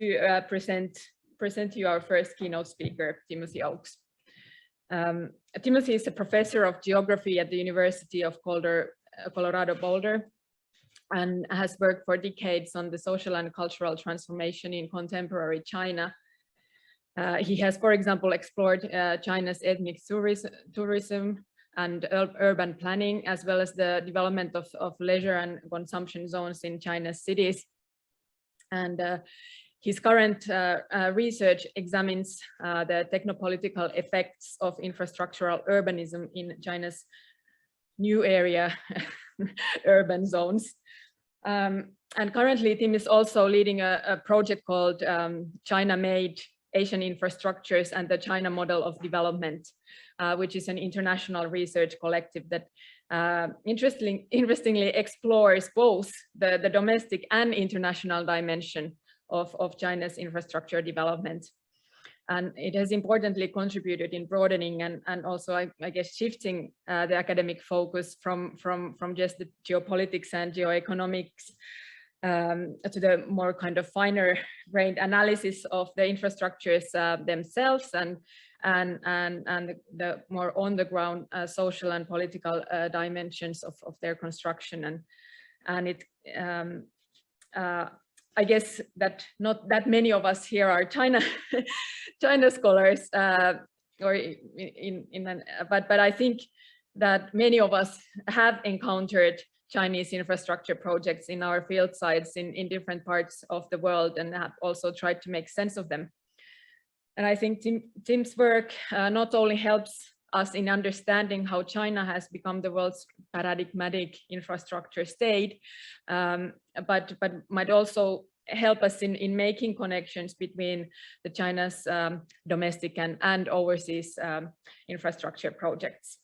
to present to you our first keynote speaker, Timothy Oakes. Timothy is a professor of geography at the University of Colorado Boulder and has worked for decades on the social and cultural transformation in contemporary China. He has, for example, explored China's ethnic tourism and urban planning, as well as the development of leisure and consumption zones in China's cities. And his current research examines the techno-political effects of infrastructural urbanism in China's new area urban zones. And currently, Tim is also leading a project called China-Made Asian Infrastructures and the China Model of Development, which is an international research collective that interestingly explores both the domestic and international dimension of China's infrastructure development. And it has importantly contributed in broadening and also, I guess, shifting the academic focus from just the geopolitics and geoeconomics to the more kind of finer-grained analysis of the infrastructures themselves and the more on-the-ground social and political dimensions of their construction. And it I guess that not that many of us here are China scholars, but I think that many of us have encountered Chinese infrastructure projects in our field sites in different parts of the world and have also tried to make sense of them. And I think Tim's work not only helps us in understanding how China has become the world's paradigmatic infrastructure state, but might also help us in making connections between the China's domestic and overseas infrastructure projects.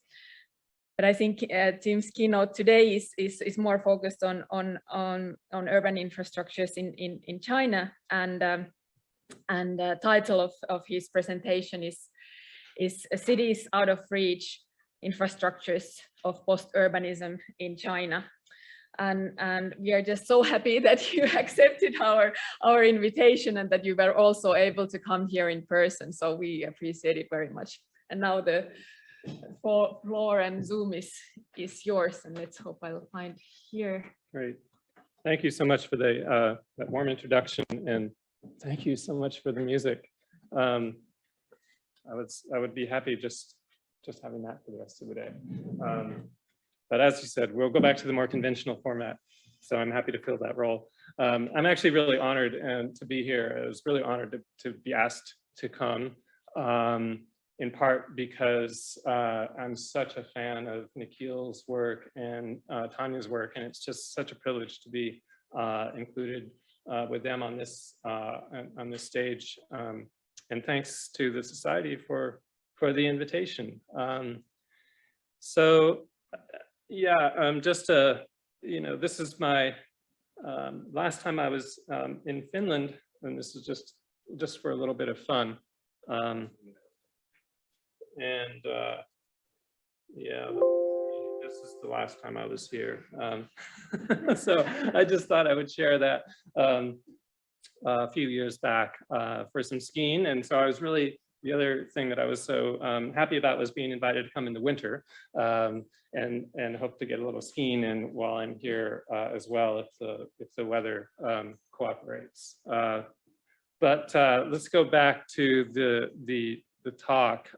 But I think Tim's keynote today is more focused on urban infrastructures in China, and the title of his presentation is Cities Out of Reach, Infrastructures of Post-Urbanism in China. And we are just so happy that you accepted our invitation and that you were also able to come here in person. So we appreciate it very much. And now the floor and Zoom is yours, and let's hope I'll find here. Great. Thank you so much for that warm introduction, and thank you so much for the music. I would be happy just having that for the rest of the day. But as you said, we'll go back to the more conventional format. So I'm happy to fill that role. I'm actually really honored to be here. I was really honored to be asked to come, in part because I'm such a fan of Nikhil's work and Tanya's work, and it's just such a privilege to be included with them on this stage. And thanks to the Society for the invitation. Just this is my last time I was in Finland, and this is just for a little bit of fun. This is the last time I was here. So I just thought I would share that a few years back for some skiing. And so I was really, the other thing that I was so happy about was being invited to come in the winter and hope to get a little skiing in while I'm here as well, if the weather cooperates. But let's go back to the talk.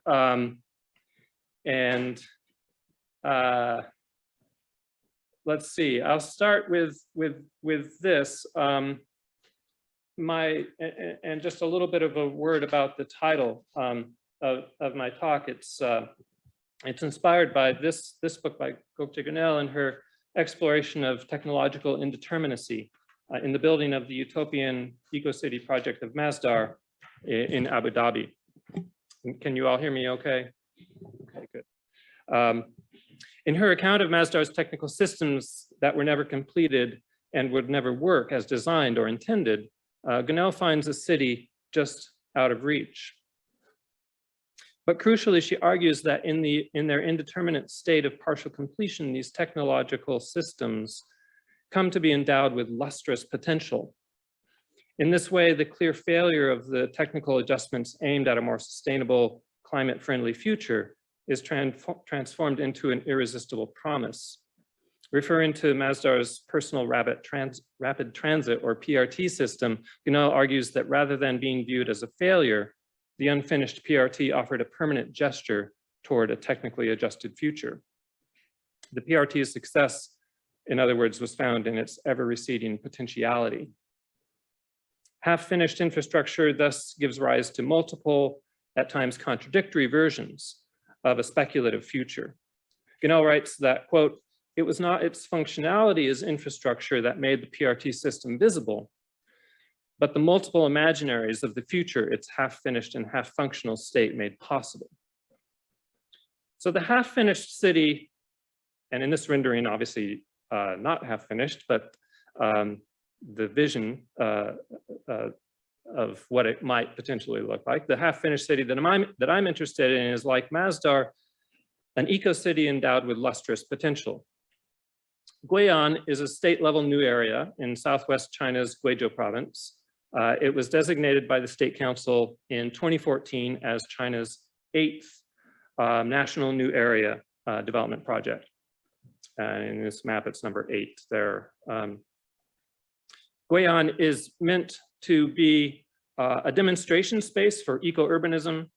Let's see, I'll start with this. And just a little bit of a word about the title of my talk. It's inspired by this book by Käkönen and her exploration of technological indeterminacy in the building of the utopian eco-city project of Masdar in Abu Dhabi. Can you all hear me okay? Okay, good. In her account of Masdar's technical systems that were never completed and would never work as designed or intended, Gunnell finds a city just out of reach. But crucially, she argues that in their indeterminate state of partial completion, these technological systems come to be endowed with lustrous potential. In this way, the clear failure of the technical adjustments aimed at a more sustainable, climate-friendly future is transformed into an irresistible promise. Referring to Masdar's personal rapid transit or PRT system, Guinel argues that rather than being viewed as a failure, the unfinished PRT offered a permanent gesture toward a technically adjusted future. The PRT's success, in other words, was found in its ever-receding potentiality. Half-finished infrastructure thus gives rise to multiple, at times contradictory versions of a speculative future. Guinel writes that, quote, "It was not its functionality as infrastructure that made the PRT system visible, but the multiple imaginaries of the future its half-finished and half-functional state made possible." So the half-finished city, and in this rendering, obviously not half-finished, but the vision of what it might potentially look like. The half-finished city that I'm interested in is, like Masdar, an eco-city endowed with lustrous potential. Guiyang is a state-level new area in southwest China's Guizhou province. It was designated by the State Council in 2014 as China's 8th National New Area Development Project. In this map, it's number 8 there. Guiyang is meant to be a demonstration space for eco-urbanism,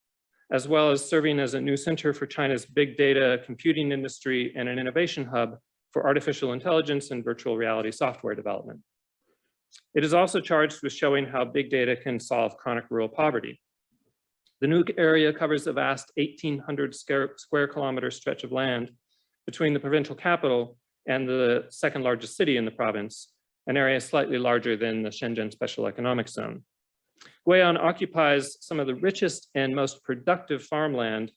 as well as serving as a new center for China's big data computing industry and an innovation hub for artificial intelligence and virtual reality software development. It is also charged with showing how big data can solve chronic rural poverty. The new area covers a vast 1,800 square kilometer stretch of land between the provincial capital and the second largest city in the province, an area slightly larger than the Shenzhen Special Economic Zone. Guiyang occupies some of the richest and most productive farmland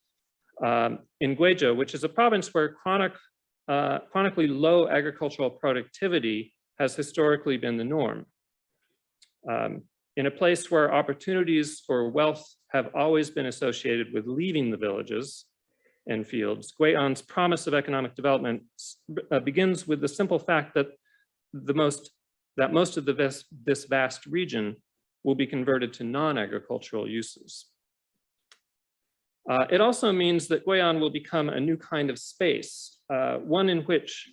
in Guizhou, which is a province where chronically low agricultural productivity has historically been the norm. In a place where opportunities for wealth have always been associated with leaving the villages and fields, Guiyang's promise of economic development begins with the simple fact that most of this vast region will be converted to non-agricultural uses. It also means that Guiyang will become a new kind of space, one in which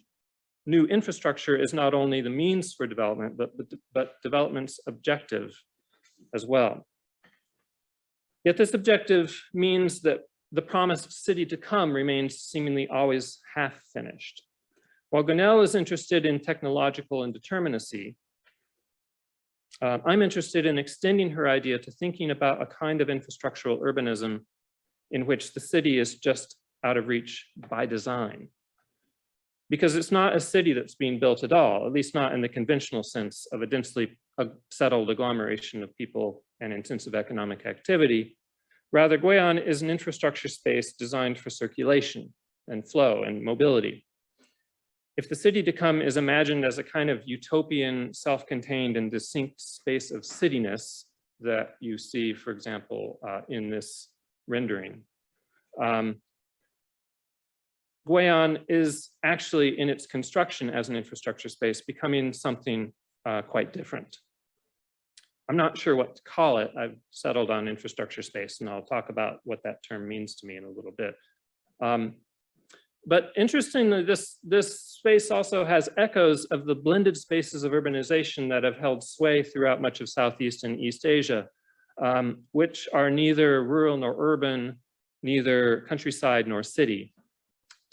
new infrastructure is not only the means for development, but development's objective as well. Yet this objective means that the promised city to come remains seemingly always half finished. While Guinel is interested in technological indeterminacy, I'm interested in extending her idea to thinking about a kind of infrastructural urbanism in which the city is just out of reach by design. Because it's not a city that's being built at all, at least not in the conventional sense of a densely settled agglomeration of people and intensive economic activity. Rather, Guiyang is an infrastructure space designed for circulation and flow and mobility. If the city to come is imagined as a kind of utopian, self-contained and distinct space of cityness that you see, for example, in this rendering, Guiyang is actually, in its construction as an infrastructure space, becoming something quite different. I'm not sure what to call it. I've settled on infrastructure space, and I'll talk about what that term means to me in a little bit. But interestingly, this space also has echoes of the blended spaces of urbanization that have held sway throughout much of Southeast and East Asia, which are neither rural nor urban, neither countryside nor city.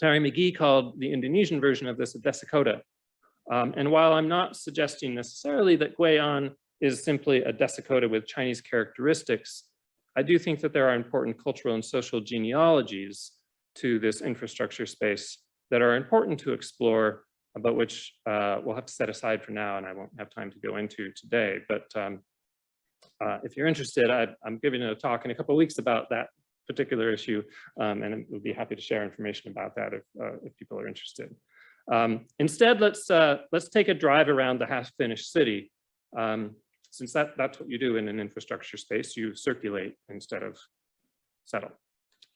Terry McGee called the Indonesian version of this a desicota. And while I'm not suggesting necessarily that Guiyang is simply a desicota with Chinese characteristics, I do think that there are important cultural and social genealogies to this infrastructure space that are important to explore, but which we'll have to set aside for now, and I won't have time to go into today. But if you're interested, I'm giving a talk in a couple of weeks about that particular issue, and we'll be happy to share information about that if people are interested. Instead, let's take a drive around the half-finished city. Since that's what you do in an infrastructure space, you circulate instead of settle.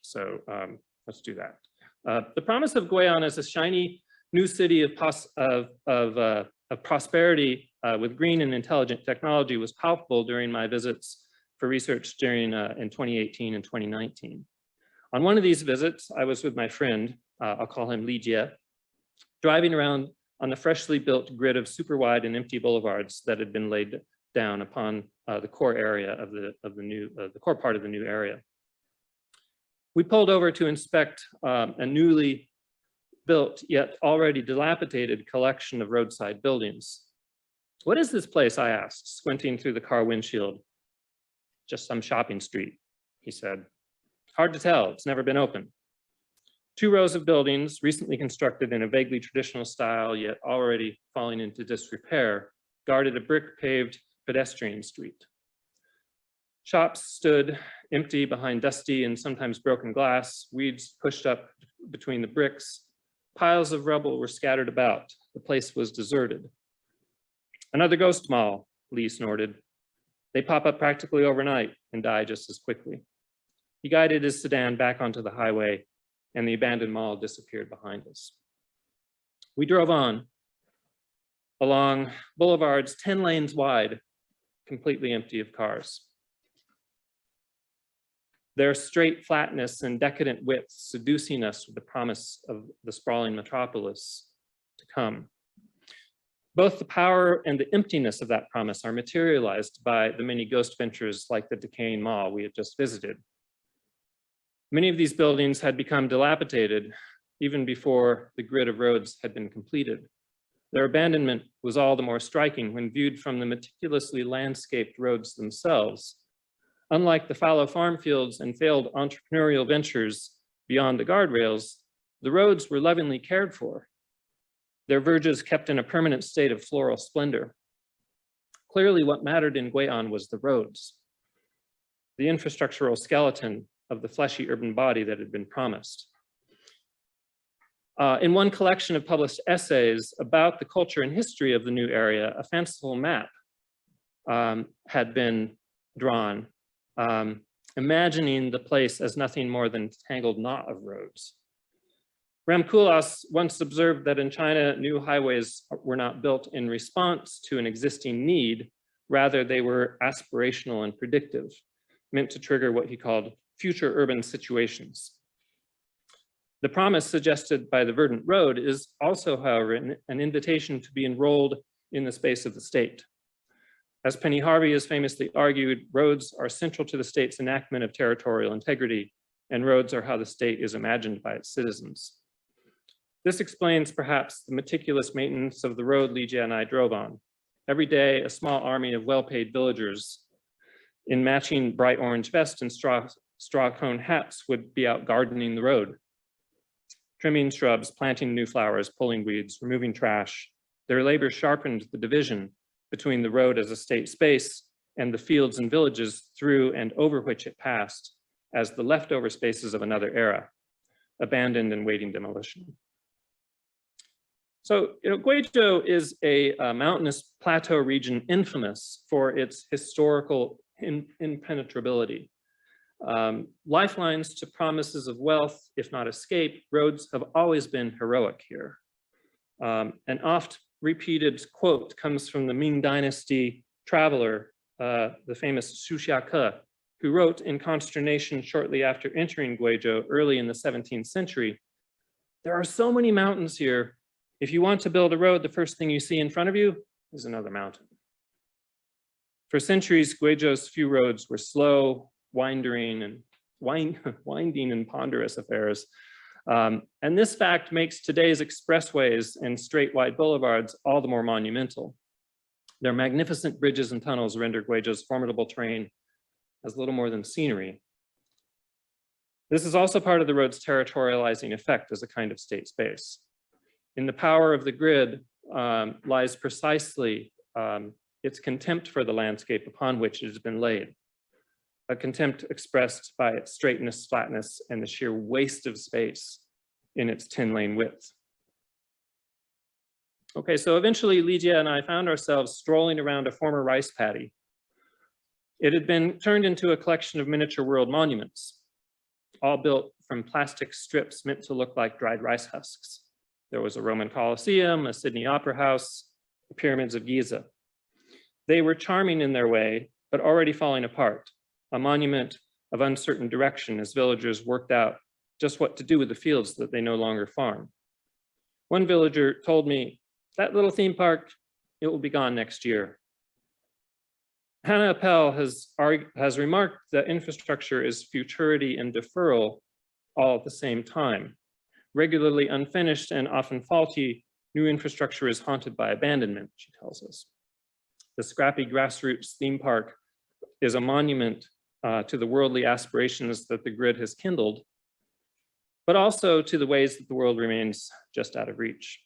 So let's do that. The promise of Guiyang as a shiny new city of of prosperity with green and intelligent technology was palpable during my visits for research during in 2018 and 2019. On one of these visits, I was with my friend, I'll call him Li Jie, driving around on the freshly built grid of super wide and empty boulevards that had been laid down upon the core area of the core part of the new area. We pulled over to inspect a newly built yet already dilapidated collection of roadside buildings. "What is this place?" I asked, squinting through the car windshield. "Just some shopping street," he said. "Hard to tell, it's never been open." 2 rows of buildings, recently constructed in a vaguely traditional style, yet already falling into disrepair, guarded a brick-paved pedestrian street. Shops stood empty behind dusty and sometimes broken glass, weeds pushed up between the bricks, piles of rubble were scattered about. The place was deserted. "Another ghost mall," Lee snorted. "They pop up practically overnight and die just as quickly." He guided his sedan back onto the highway, and the abandoned mall disappeared behind us. We drove on along boulevards 10 lanes wide, completely empty of cars. Their straight flatness and decadent width seducing us with the promise of the sprawling metropolis to come. Both the power and the emptiness of that promise are materialized by the many ghost ventures like the decaying mall we had just visited. Many of these buildings had become dilapidated even before the grid of roads had been completed. Their abandonment was all the more striking when viewed from the meticulously landscaped roads themselves. Unlike the fallow farm fields and failed entrepreneurial ventures beyond the guardrails, the roads were lovingly cared for, their verges kept in a permanent state of floral splendor. Clearly, what mattered in Guizhou was the roads, the infrastructural skeleton of the fleshy urban body that had been promised. In one collection of published essays about the culture and history of the new area, a fanciful map had been drawn, imagining the place as nothing more than a tangled knot of roads. Ram Koolhaas once observed that in China, new highways were not built in response to an existing need, rather they were aspirational and predictive, meant to trigger what he called future urban situations. The promise suggested by the verdant road is also, however, an invitation to be enrolled in the space of the state. As Penny Harvey has famously argued, roads are central to the state's enactment of territorial integrity, and roads are how the state is imagined by its citizens. This explains perhaps the meticulous maintenance of the road Li Jie and I drove on. Every day, a small army of well-paid villagers in matching bright orange vests and straw cone hats would be out gardening the road, trimming shrubs, planting new flowers, pulling weeds, removing trash. Their labor sharpened the division between the road as a state space and the fields and villages through and over which it passed as the leftover spaces of another era, abandoned and waiting demolition. So, Guizhou is a mountainous plateau region infamous for its historical impenetrability. Lifelines to promises of wealth, if not escape, roads have always been heroic here. An oft repeated quote comes from the Ming Dynasty traveler, the famous Xu Xiake, who wrote in consternation shortly after entering Guizhou early in the 17th century, "There are so many mountains here. If you want to build a road, the first thing you see in front of you is another mountain." For centuries, Guizhou's few roads were slow, winding and ponderous affairs. And this fact makes today's expressways and straight wide boulevards all the more monumental. Their magnificent bridges and tunnels render Guizhou's formidable terrain as little more than scenery. This is also part of the road's territorializing effect as a kind of state space. In the power of the grid lies precisely its contempt for the landscape upon which it has been laid. A contempt expressed by its straightness, flatness, and the sheer waste of space in its 10-lane width. Okay, so eventually Li Jie and I found ourselves strolling around a former rice paddy. It had been turned into a collection of miniature world monuments, all built from plastic strips meant to look like dried rice husks. There was a Roman Colosseum, a Sydney Opera House, the pyramids of Giza. They were charming in their way, but already falling apart, a monument of uncertain direction as villagers worked out just what to do with the fields that they no longer farm. One villager told me, that little theme park, it will be gone next year. Hannah Appel has remarked that infrastructure is futurity and deferral all at the same time. Regularly unfinished and often faulty, new infrastructure is haunted by abandonment, she tells us. The scrappy grassroots theme park is a monument to the worldly aspirations that the grid has kindled, but also to the ways that the world remains just out of reach.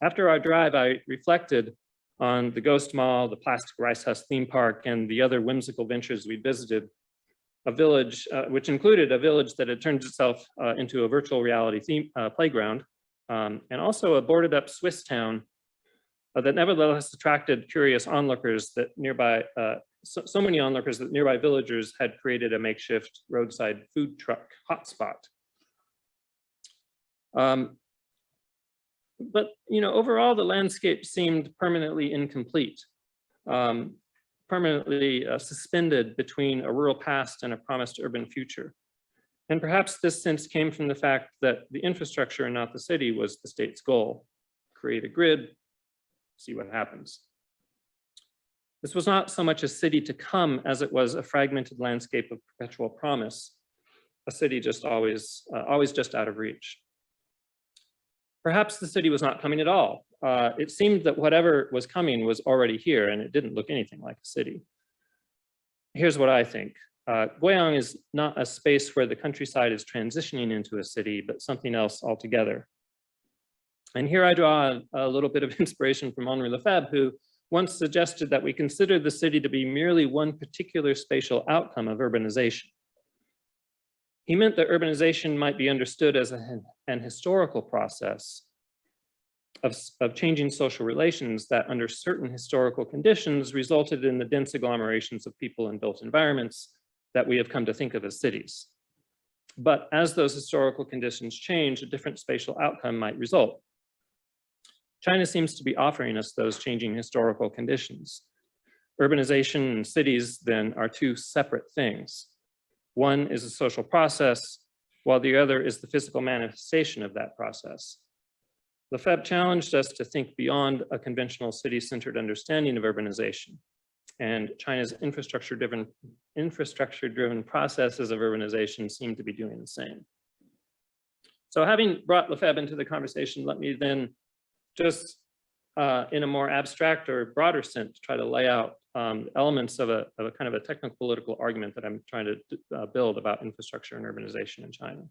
After our drive, I reflected on the Ghost Mall, the Plastic Rice Husk theme park, and the other whimsical ventures we visited, a village, which included a village that had turned itself into a virtual reality playground, and also a boarded up Swiss town that nevertheless attracted curious onlookers that nearby, so many onlookers that nearby villagers had created a makeshift roadside food truck hotspot. But overall, the landscape seemed permanently incomplete, permanently suspended between a rural past and a promised urban future. And perhaps this sense came from the fact that the infrastructure and not the city was the state's goal. Create a grid, see what happens. This was not so much a city to come as it was a fragmented landscape of perpetual promise, a city just always just out of reach. Perhaps the city was not coming at all. It seemed that whatever was coming was already here, and it didn't look anything like a city. Here's what I think. Guiyang is not a space where the countryside is transitioning into a city, but something else altogether. And here I draw a little bit of inspiration from Henri Lefebvre, who once suggested that we consider the city to be merely one particular spatial outcome of urbanization. He meant that urbanization might be understood as an historical process of changing social relations that under certain historical conditions resulted in the dense agglomerations of people and built environments that we have come to think of as cities. But as those historical conditions change, a different spatial outcome might result. China seems to be offering us those changing historical conditions. Urbanization and cities then are two separate things. One is a social process, while the other is the physical manifestation of that process. Lefebvre challenged us to think beyond a conventional city-centered understanding of urbanization, and China's infrastructure-driven processes of urbanization seem to be doing the same. So having brought Lefebvre into the conversation, let me then just in a more abstract or broader sense, try to lay out elements of a kind of a techno-political argument that I'm trying to build about infrastructure and urbanization in China.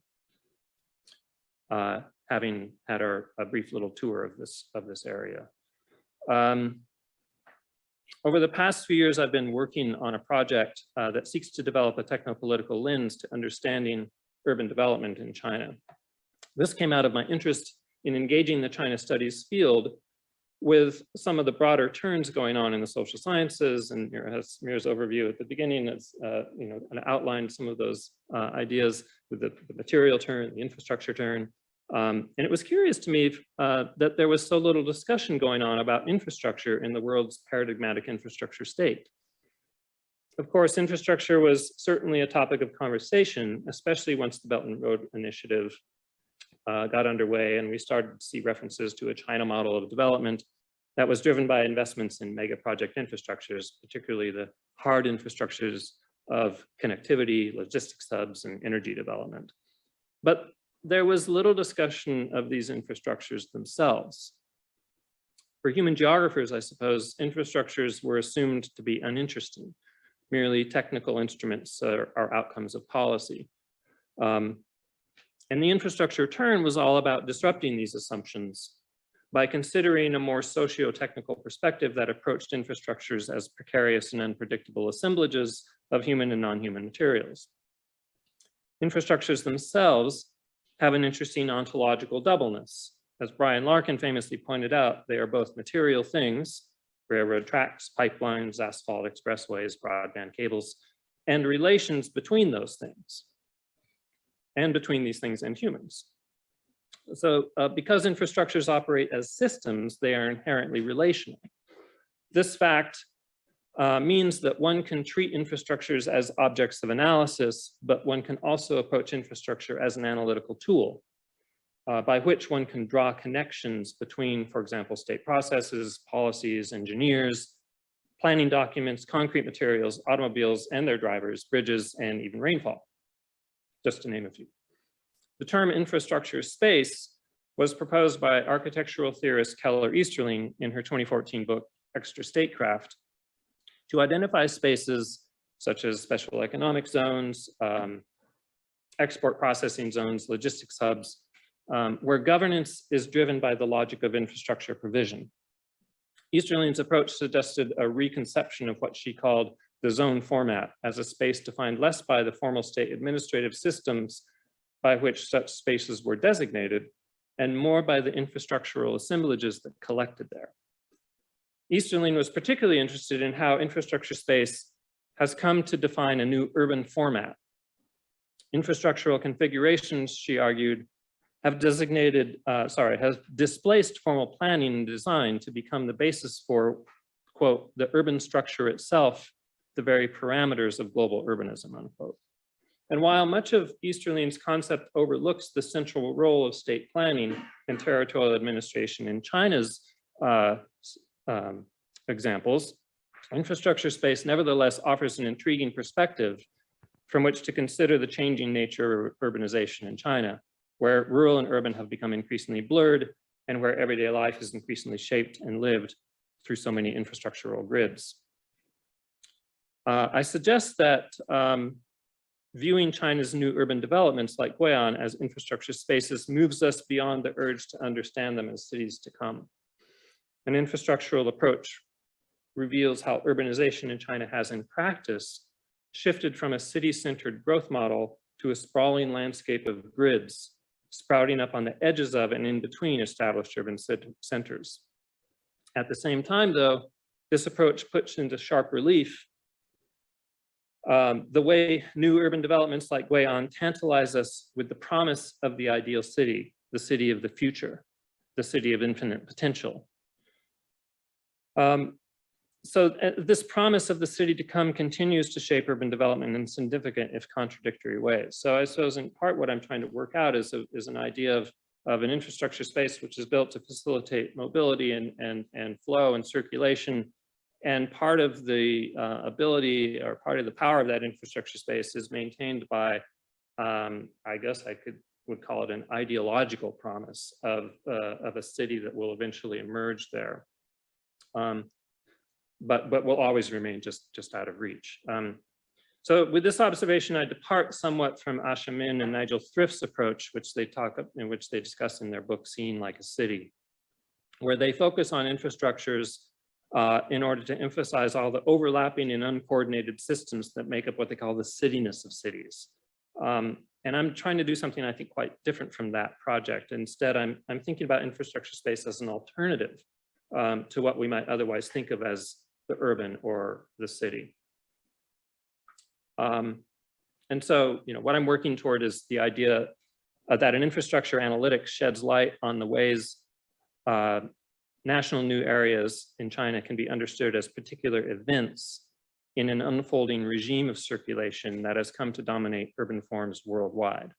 Having had a brief little tour of this area. Over the past few years, I've been working on a project that seeks to develop a techno-political lens to understanding urban development in China. This came out of my interest in engaging the China studies field with some of the broader turns going on in the social sciences, and Mira's overview at the beginning has outlined some of those ideas with the material turn, the infrastructure turn. And it was curious to me that there was so little discussion going on about infrastructure in the world's paradigmatic infrastructure state. Of course, infrastructure was certainly a topic of conversation, especially once the Belt and Road Initiative got underway and we started to see references to a China model of development that was driven by investments in mega project infrastructures, particularly the hard infrastructures of connectivity, logistics hubs, and energy development. But there was little discussion of these infrastructures themselves. For human geographers, I suppose, infrastructures were assumed to be uninteresting, merely technical instruments or outcomes of policy. And the infrastructure turn was all about disrupting these assumptions by considering a more socio-technical perspective that approached infrastructures as precarious and unpredictable assemblages of human and non-human materials. Infrastructures themselves have an interesting ontological doubleness. As Brian Larkin famously pointed out, they are both material things, railroad tracks, pipelines, asphalt, expressways, broadband cables, and relations between those things, and between these things and humans. So because infrastructures operate as systems, they are inherently relational. This fact means that one can treat infrastructures as objects of analysis, but one can also approach infrastructure as an analytical tool by which one can draw connections between, for example, state processes, policies, engineers, planning documents, concrete materials, automobiles and their drivers, bridges, and even rainfall, just to name a few. The term infrastructure space was proposed by architectural theorist Keller Easterling in her 2014 book, Extra Statecraft, to identify spaces such as special economic zones, export processing zones, logistics hubs, where governance is driven by the logic of infrastructure provision. Easterling's approach suggested a reconception of what she called the zone format as a space defined less by the formal state administrative systems by which such spaces were designated, and more by the infrastructural assemblages that collected there. Easterling was particularly interested in how infrastructure space has come to define a new urban format. Infrastructural configurations, she argued, have displaced formal planning and design to become the basis for, quote, the urban structure itself, the very parameters of global urbanism, unquote. And while much of Easterling's concept overlooks the central role of state planning and territorial administration in China's examples, infrastructure space nevertheless offers an intriguing perspective from which to consider the changing nature of urbanization in China, where rural and urban have become increasingly blurred and where everyday life is increasingly shaped and lived through so many infrastructural grids. I suggest that viewing China's new urban developments like Guiyang as infrastructure spaces moves us beyond the urge to understand them as cities to come. An infrastructural approach reveals how urbanization in China has in practice shifted from a city-centered growth model to a sprawling landscape of grids sprouting up on the edges of and in between established urban centers. At the same time, though, this approach puts into sharp relief the way new urban developments like Guiyang tantalize us with the promise of the ideal city, the city of the future, the city of infinite potential. So this promise of the city to come continues to shape urban development in significant, if contradictory ways. So I suppose in part what I'm trying to work out is an idea of an infrastructure space which is built to facilitate mobility and flow and circulation. And part of the ability or part of the power of that infrastructure space is maintained by, I guess I would call it an ideological promise of a city that will eventually emerge there. But will always remain just out of reach. So with this observation, I depart somewhat from Asha Min and Nigel Thrift's approach, which they discuss in their book, Seen Like a City, where they focus on infrastructures in order to emphasize all the overlapping and uncoordinated systems that make up what they call the cityness of cities. And I'm trying to do something I think quite different from that project. Instead, I'm thinking about infrastructure space as an alternative to what we might otherwise think of as the urban or the city. And so, what I'm working toward is the idea that an infrastructure analytic sheds light on the ways national new areas in China can be understood as particular events in an unfolding regime of circulation that has come to dominate urban forms worldwide.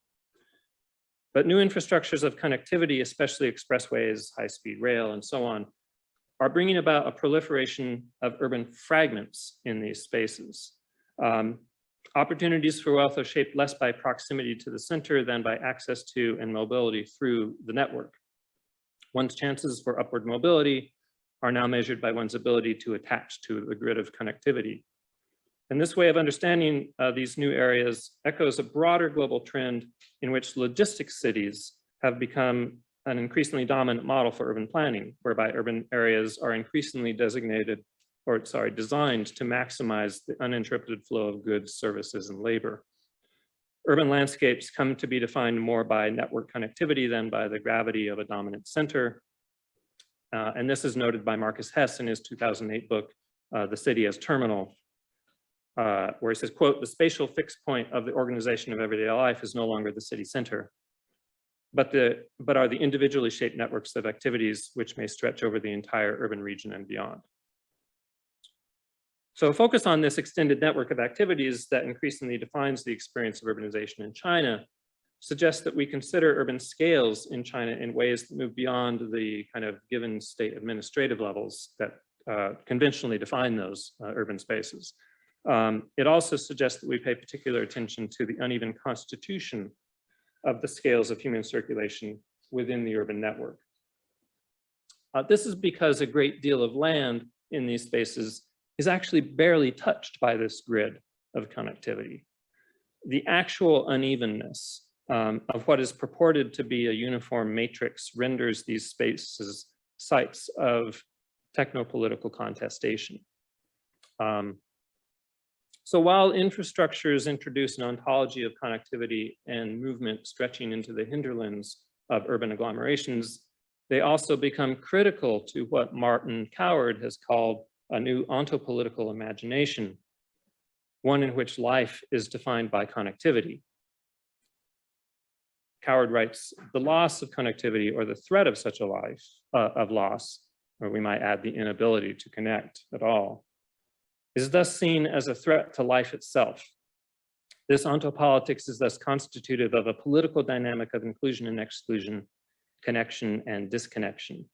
But new infrastructures of connectivity, especially expressways, high-speed rail, and so on, are bringing about a proliferation of urban fragments in these spaces. Opportunities for wealth are shaped less by proximity to the center than by access to and mobility through the network. One's chances for upward mobility are now measured by one's ability to attach to the grid of connectivity. And this way of understanding these new areas echoes a broader global trend in which logistics cities have become an increasingly dominant model for urban planning, whereby urban areas are increasingly designed to maximize the uninterrupted flow of goods, services, and labor. Urban landscapes come to be defined more by network connectivity than by the gravity of a dominant center. And this is noted by Marcus Hess in his 2008 book, The City as Terminal, where he says, quote, "The spatial fixed point of the organization of everyday life is no longer the city center. but are the individually shaped networks of activities which may stretch over the entire urban region and beyond. So a focus on this extended network of activities that increasingly defines the experience of urbanization in China suggests that we consider urban scales in China in ways that move beyond the kind of given state administrative levels that conventionally define those urban spaces. It also suggests that we pay particular attention to the uneven constitution of the scales of human circulation within the urban network. This is because a great deal of land in these spaces is actually barely touched by this grid of connectivity. The actual unevenness of what is purported to be a uniform matrix renders these spaces sites of techno-political contestation. So while infrastructures introduce an ontology of connectivity and movement stretching into the hinterlands of urban agglomerations, they also become critical to what Martin Coward has called a new ontopolitical imagination, one in which life is defined by connectivity. Coward writes, the loss of connectivity or the threat of such a life of loss, or we might add the inability to connect at all, is thus seen as a threat to life itself. This ontopolitics is thus constitutive of a political dynamic of inclusion and exclusion, connection and disconnection.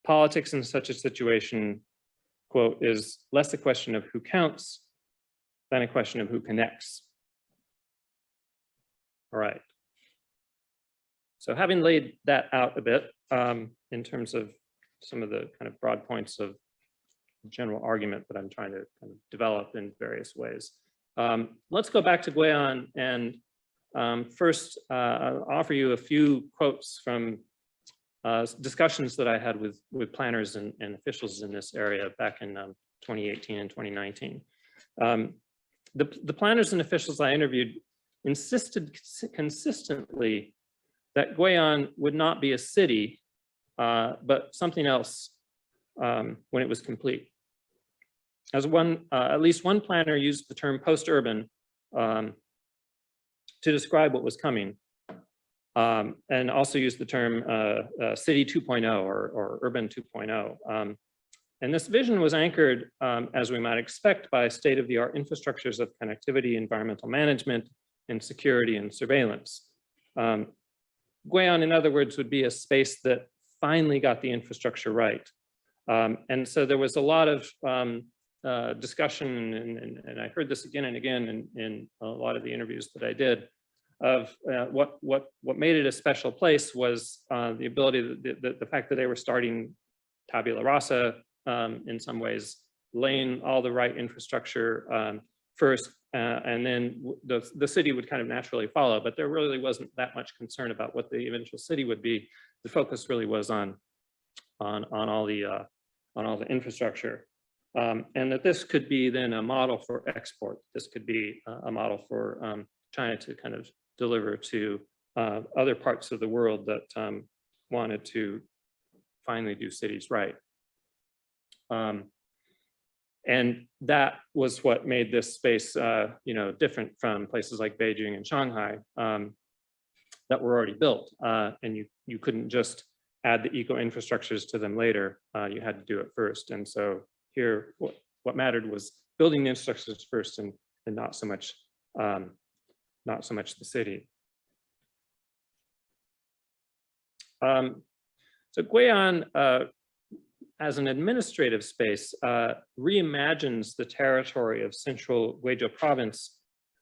Politics in such a situation, quote, is less a question of who counts than a question of who connects. All right. So having laid that out a bit in terms of some of the kind of broad points of general argument that I'm trying to kind of develop in various ways. Let's go back to Guizhou and first I'll offer you a few quotes from discussions that I had with planners and officials in this area back in 2018 and 2019. The planners and officials I interviewed insisted consistently that Guizhou would not be a city, but something else when it was complete. As at least one planner used the term post-urban to describe what was coming, and also used the term city 2.0 or urban 2.0. And this vision was anchored, as we might expect, by state-of-the-art infrastructures of connectivity, environmental management, and security and surveillance. Guizhou, in other words, would be a space that finally got the infrastructure right. And so there was a lot of discussion, and I heard this again and again in a lot of the interviews that I did, of what made it a special place was the ability, the fact that they were starting tabula rasa in some ways, laying all the right infrastructure first, and then the city would kind of naturally follow. But there really wasn't that much concern about what the eventual city would be. The focus really was on all the infrastructure, and that this could be then a model for export. This could be a model for China to kind of deliver to other parts of the world that wanted to finally do cities right. And that was what made this space, different from places like Beijing and Shanghai that were already built. And you couldn't just add the eco infrastructures to them later. You had to do it first. And so here, what mattered was building the infrastructures first, and not so much the city. So Guizhou, as an administrative space, reimagines the territory of central Guizhou province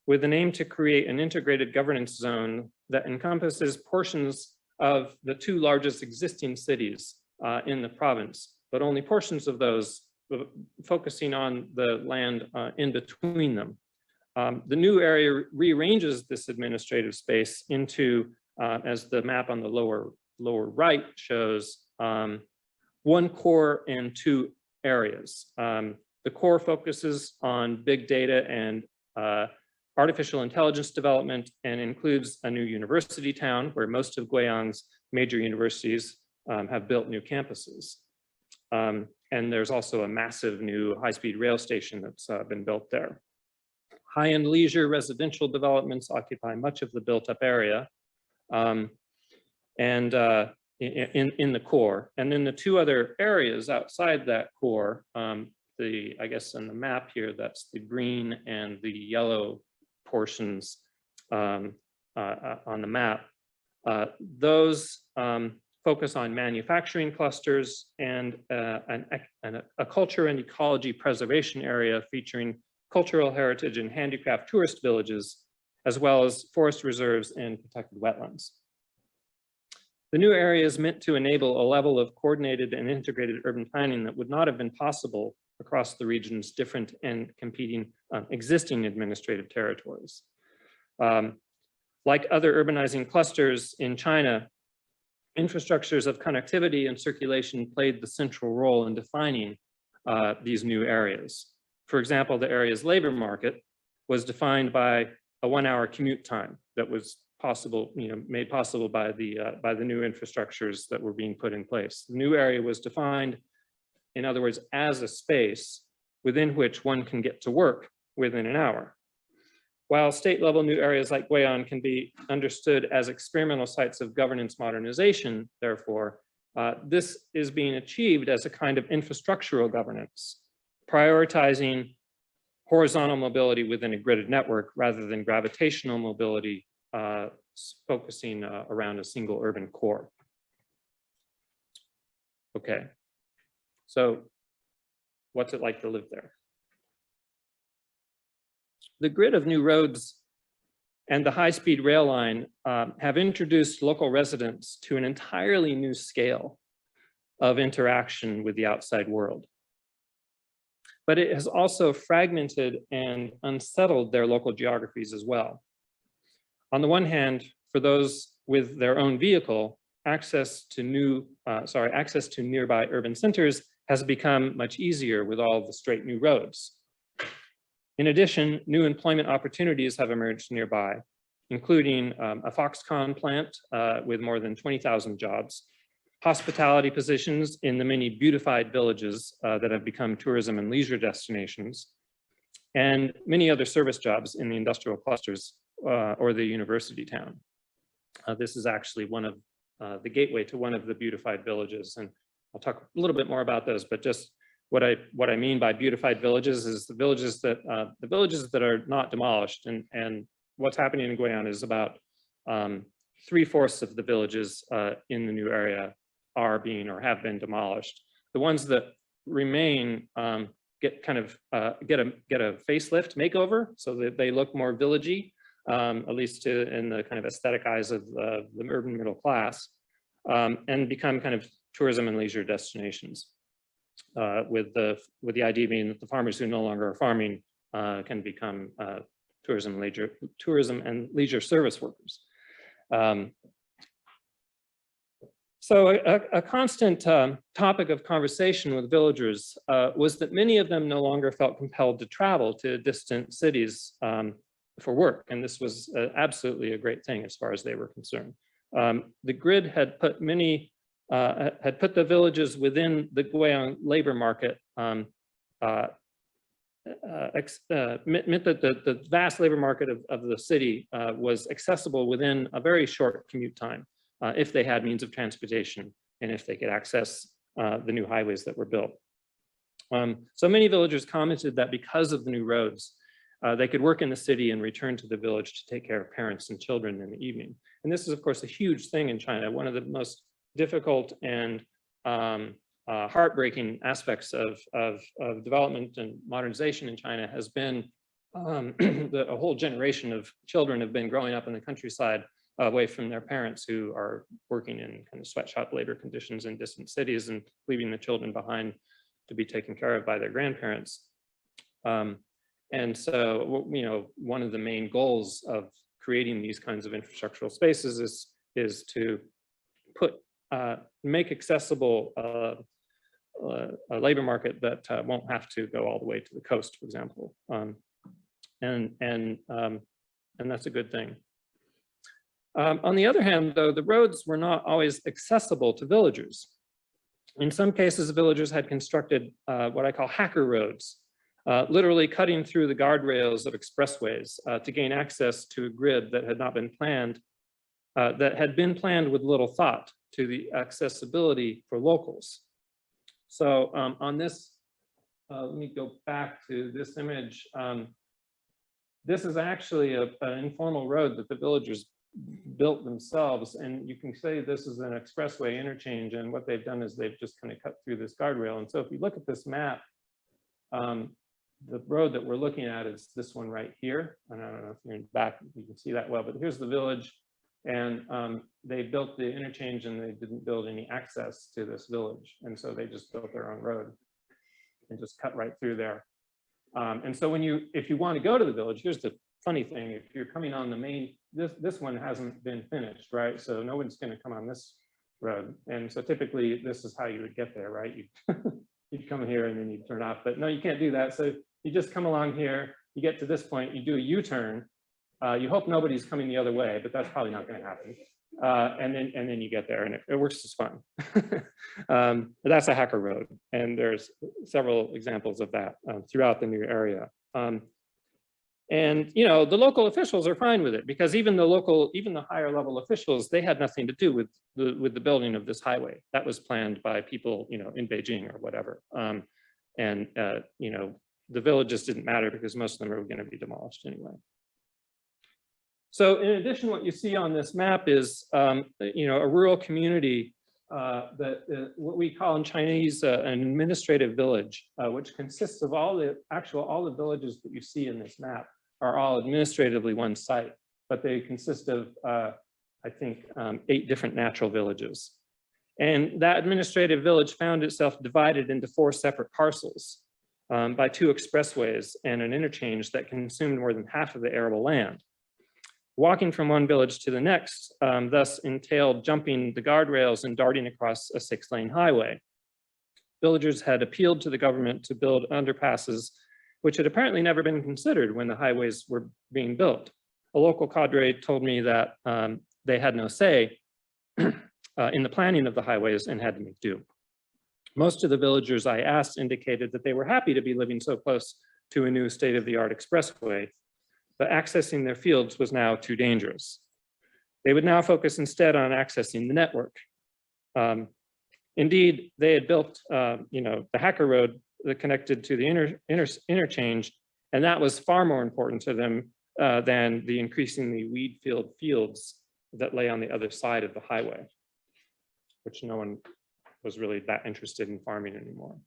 with an aim to create an integrated governance zone that encompasses portions of the two largest existing cities in the province, but only portions of those, focusing on the land in between them. The new area rearranges this administrative space into, as the map on the lower right shows, one core and two areas. The core focuses on big data and artificial intelligence development, and includes a new university town where most of Guizhou's major universities have built new campuses. And there's also a massive new high-speed rail station that's been built there. High-end leisure residential developments occupy much of the built-up area. and in the core. And then the two other areas outside that core, I guess on the map here, that's the green and the yellow portions on the map. Those focus on manufacturing clusters and a culture and ecology preservation area featuring cultural heritage and handicraft tourist villages, as well as forest reserves and protected wetlands. The new area is meant to enable a level of coordinated and integrated urban planning that would not have been possible across the region's different and competing existing administrative territories. Like other urbanizing clusters in China, infrastructures of connectivity and circulation played the central role in defining these new areas. For example, the area's labor market was defined by a 1-hour commute time that was possible, made possible by the new infrastructures that were being put in place. The new area was defined, in other words, as a space within which one can get to work within an hour. While state-level new areas like Guiyang can be understood as experimental sites of governance modernization, therefore, this is being achieved as a kind of infrastructural governance, prioritizing horizontal mobility within a gridded network rather than gravitational mobility, focusing around a single urban core. Okay, so what's it like to live there? The grid of new roads and the high-speed rail line have introduced local residents to an entirely new scale of interaction with the outside world. But it has also fragmented and unsettled their local geographies as well. On the one hand, for those with their own vehicle, access to nearby urban centers has become much easier with all the straight new roads. In addition, new employment opportunities have emerged nearby, including a Foxconn plant with more than 20,000 jobs, hospitality positions in the many beautified villages that have become tourism and leisure destinations, and many other service jobs in the industrial clusters or the university town. This is actually one of the gateway to one of the beautified villages, and I'll talk a little bit more about those, but just what I mean by beautified villages is the villages that are not demolished, and what's happening in Guiyang is about 3/4 of the villages in the new area are being or have been demolished. The ones that remain get a facelift makeover so that they look more villagey, at least in the kind of aesthetic eyes of the urban middle class, and become kind of tourism and leisure destinations. With the idea being that the farmers who no longer are farming can become tourism and leisure service workers. So a constant topic of conversation with villagers was that many of them no longer felt compelled to travel to distant cities for work, and this was absolutely a great thing as far as they were concerned. The grid had put the villages within the Guiyang labor market, meant that the vast labor market of the city was accessible within a very short commute time if they had means of transportation and if they could access the new highways that were built. So many villagers commented that because of the new roads, they could work in the city and return to the village to take care of parents and children in the evening. And this is, of course, a huge thing in China. One of the most difficult and heartbreaking aspects of development and modernization in China has been a whole generation of children have been growing up in the countryside away from their parents who are working in kind of sweatshop labor conditions in distant cities and leaving the children behind to be taken care of by their grandparents. And so, one of the main goals of creating these kinds of infrastructural spaces is to make accessible a labor market that won't have to go all the way to the coast, for example, and that's a good thing. On the other hand, though, the roads were not always accessible to villagers. In some cases, the villagers had constructed what I call hacker roads, literally cutting through the guardrails of expressways to gain access to a grid that had not been planned that had been planned with little thought to the accessibility for locals. So on this, let me go back to this image. This is actually an informal road that the villagers built themselves, and you can say this is an expressway interchange, and what they've done is they've just kind of cut through this guardrail. And so if you look at this map, the road that we're looking at is this one right here. And I don't know if you're in the back, you can see that well, but here's the village. And they built the interchange and they didn't build any access to this village. And so they just built their own road and just cut right through there. And so if you want to go to the village, here's the funny thing. If you're coming on the main, this one hasn't been finished, right? So no one's going to come on this road. And so typically this is how you would get there, right? You'd come here and then you'd turn off, but no, you can't do that. So you just come along here, you get to this point, you do a U-turn. You hope nobody's coming the other way, but that's probably not going to happen. And then you get there, and it works just fine. But that's a hacker road, and there's several examples of that throughout the new area. And you know, the local officials are fine with it, because even the higher level officials, they had nothing to do with the building of this highway. That was planned by people, you know, in Beijing or whatever. You know, the villages didn't matter because most of them are going to be demolished anyway. So in addition, what you see on this map is, you know, a rural community what we call in Chinese an administrative village, which consists of all the villages that you see in this map are all administratively one site, but they consist of, I think, 8 different natural villages. And that administrative village found itself divided into 4 separate parcels by 2 expressways and an interchange that consumed more than half of the arable land. Walking from one village to the next thus entailed jumping the guardrails and darting across a 6-lane highway. Villagers had appealed to the government to build underpasses, which had apparently never been considered when the highways were being built. A local cadre told me that they had no say in the planning of the highways and had to make do. Most of the villagers I asked indicated that they were happy to be living so close to a new state-of-the-art expressway, but accessing their fields was now too dangerous. They would now focus instead on accessing the network. Indeed, they had built, you know, the hacker road that connected to the interchange, and that was far more important to them than the increasingly weed-filled fields that lay on the other side of the highway, which no one was really that interested in farming anymore.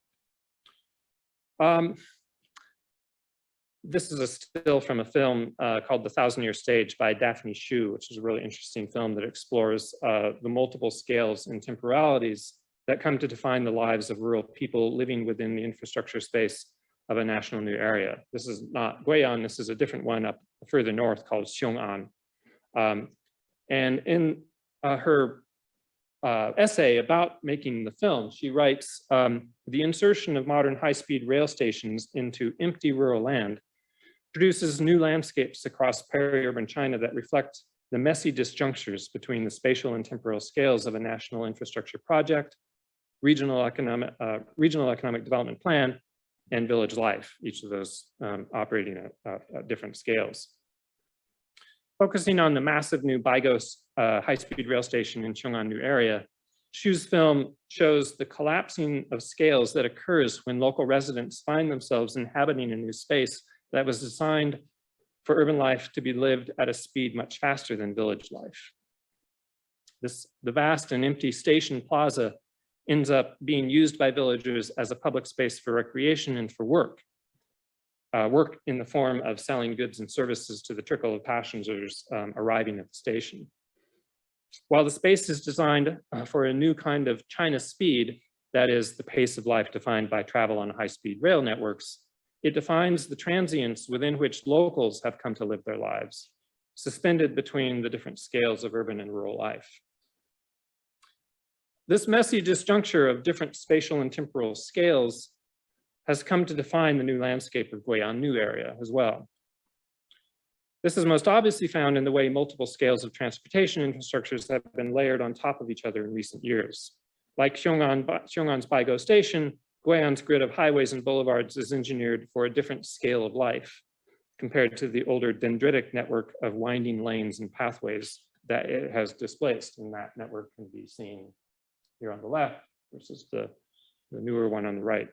This is a still from a film called The 1,000-Year Stage by Daphne Shu, which is a really interesting film that explores the multiple scales and temporalities that come to define the lives of rural people living within the infrastructure space of a national new area. This is not Guiyang, this is a different one up further north called Xiong'an. And in her essay about making the film, she writes, the insertion of modern high-speed rail stations into empty rural land produces new landscapes across peri-urban China that reflect the messy disjunctures between the spatial and temporal scales of a national infrastructure project, regional economic development plan, and village life, each of those operating at different scales. Focusing on the massive new Biegos high-speed rail station in Xiong'an New Area, Shu's film shows the collapsing of scales that occurs when local residents find themselves inhabiting a new space that was designed for urban life to be lived at a speed much faster than village life. The vast and empty station plaza ends up being used by villagers as a public space for recreation and for work. Work in the form of selling goods and services to the trickle of passengers arriving at the station. While the space is designed for a new kind of China speed, that is the pace of life defined by travel on high-speed rail networks, it defines the transience within which locals have come to live their lives, suspended between the different scales of urban and rural life. This messy disjuncture of different spatial and temporal scales has come to define the new landscape of Guiyang New Area as well. This is most obviously found in the way multiple scales of transportation infrastructures have been layered on top of each other in recent years. Like Xiong'an's Baigo Station, Guiyang's grid of highways and boulevards is engineered for a different scale of life compared to the older dendritic network of winding lanes and pathways that it has displaced, and that network can be seen here on the left versus the newer one on the right.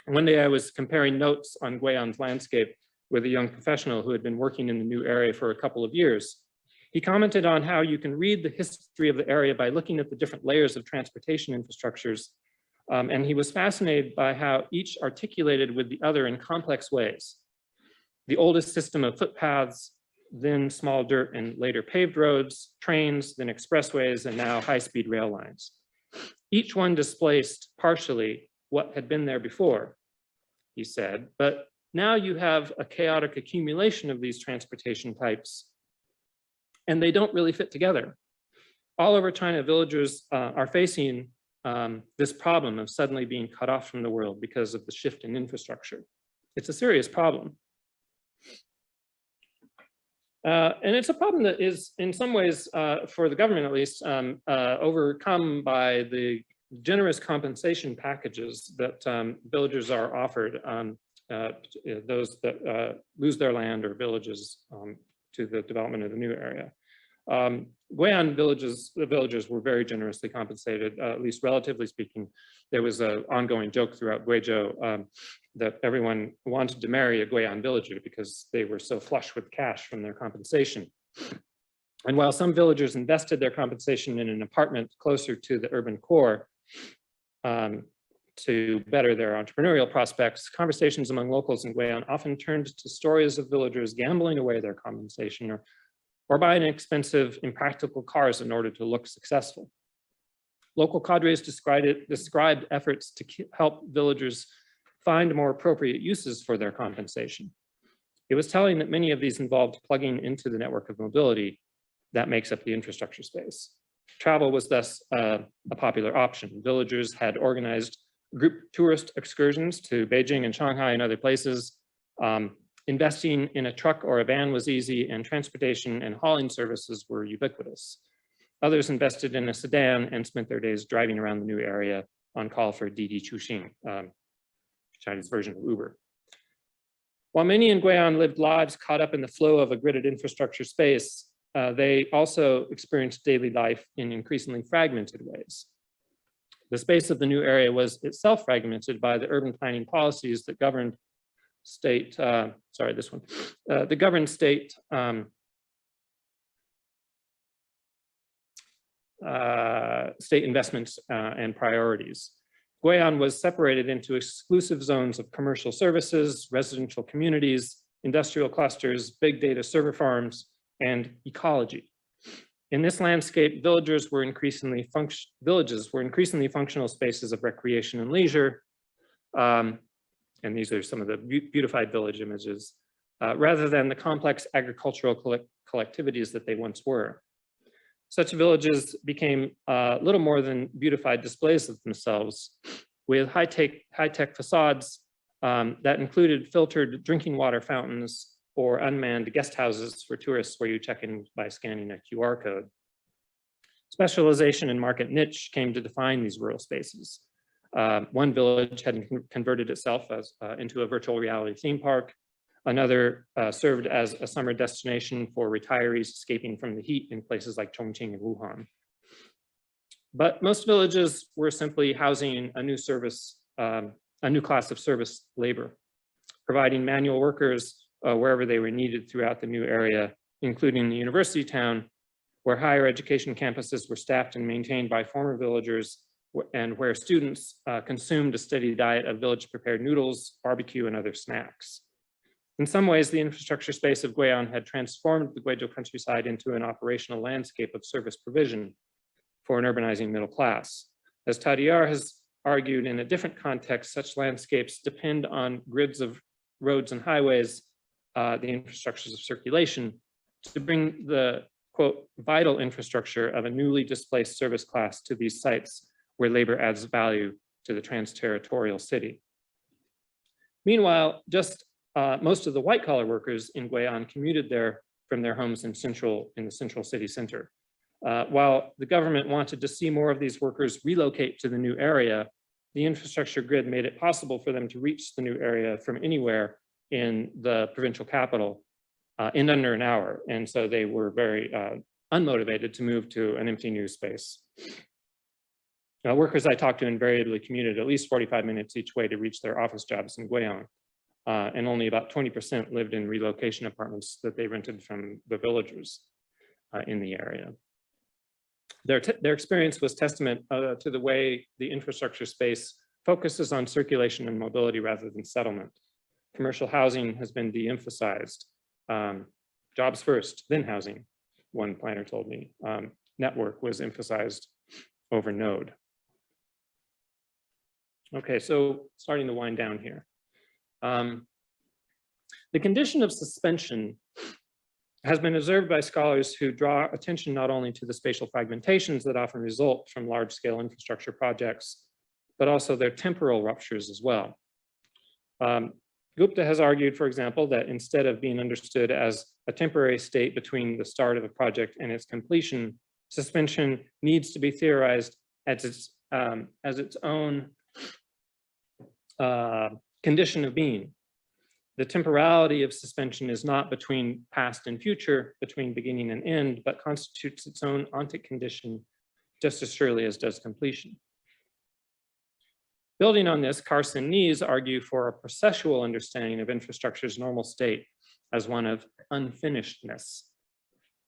One day I was comparing notes on Guiyang's landscape with a young professional who had been working in the new area for a couple of years. He commented on how you can read the history of the area by looking at the different layers of transportation infrastructures. And he was fascinated by how each articulated with the other in complex ways. The oldest system of footpaths, then small dirt and later paved roads, trains, then expressways, and now high-speed rail lines. Each one displaced partially what had been there before, he said, but now you have a chaotic accumulation of these transportation types, and they don't really fit together. All over China, villagers are facing this problem of suddenly being cut off from the world because of the shift in infrastructure. It's a serious problem. And it's a problem that is, in some ways, for the government at least, overcome by the generous compensation packages that villagers are offered, those that lose their land or villages to the development of the new area. Guiyang the villagers were very generously compensated, at least relatively speaking. There was an ongoing joke throughout Guizhou that everyone wanted to marry a Guiyang villager because they were so flush with cash from their compensation. And while some villagers invested their compensation in an apartment closer to the urban core to better their entrepreneurial prospects, conversations among locals in Guiyang often turned to stories of villagers gambling away their compensation or buying expensive, impractical cars in order to look successful. Local cadres described efforts to help villagers find more appropriate uses for their compensation. It was telling that many of these involved plugging into the network of mobility that makes up the infrastructure space. Travel was thus a popular option. Villagers had organized group tourist excursions to Beijing and Shanghai and other places. Investing in a truck or a van was easy, and transportation and hauling services were ubiquitous. Others invested in a sedan and spent their days driving around the new area on call for DD2022, Chinese version of Uber. While many in Guiyang lived lives caught up in the flow of a gridded infrastructure space, they also experienced daily life in increasingly fragmented ways. The space of the new area was itself fragmented by the urban planning policies that governed state, the governed state state investments and priorities. Guiyang was separated into exclusive zones of commercial services, residential communities, industrial clusters, big data server farms, and ecology. In this landscape, villages were increasingly functional spaces of recreation and leisure. And these are some of the beautified village images, rather than the complex agricultural collectivities that they once were. Such villages became little more than beautified displays of themselves, with high-tech facades that included filtered drinking water fountains or unmanned guest houses for tourists where you check in by scanning a QR code. Specialization and market niche came to define these rural spaces. One village had converted itself into a virtual reality theme park. Another served as a summer destination for retirees escaping from the heat in places like Chongqing and Wuhan. But most villages were simply housing a new class of service labor, providing manual workers wherever they were needed throughout the new area, including the university town, where higher education campuses were staffed and maintained by former villagers, and where students consumed a steady diet of village-prepared noodles, barbecue, and other snacks. In some ways, the infrastructure space of Guiyang had transformed the Guizhou countryside into an operational landscape of service provision for an urbanizing middle class. As Tadiar has argued in a different context, such landscapes depend on grids of roads and highways, the infrastructures of circulation, to bring the, quote, vital infrastructure of a newly displaced service class to these sites where labor adds value to the trans-territorial city. Meanwhile, just most of the white-collar workers in Guiyang commuted there from their homes in the central city center. While the government wanted to see more of these workers relocate to the new area, the infrastructure grid made it possible for them to reach the new area from anywhere in the provincial capital in under an hour. And so they were very unmotivated to move to an empty new space. Workers I talked to invariably commuted at least 45 minutes each way to reach their office jobs in Guiyang, and only about 20% lived in relocation apartments that they rented from the villagers in the area. Their experience was testament to the way the infrastructure space focuses on circulation and mobility rather than settlement. Commercial housing has been de-emphasized. Jobs first, then housing, one planner told me. Network was emphasized over node. Okay, so starting to wind down here. The condition of suspension has been observed by scholars who draw attention not only to the spatial fragmentations that often result from large-scale infrastructure projects, but also their temporal ruptures as well. Gupta has argued, for example, that instead of being understood as a temporary state between the start of a project and its completion, suspension needs to be theorized as its own condition of being. The temporality of suspension is not between past and future, between beginning and end, but constitutes its own ontic condition just as surely as does completion. Building on this, Carson and Nees argue for a processual understanding of infrastructure's normal state as one of unfinishedness.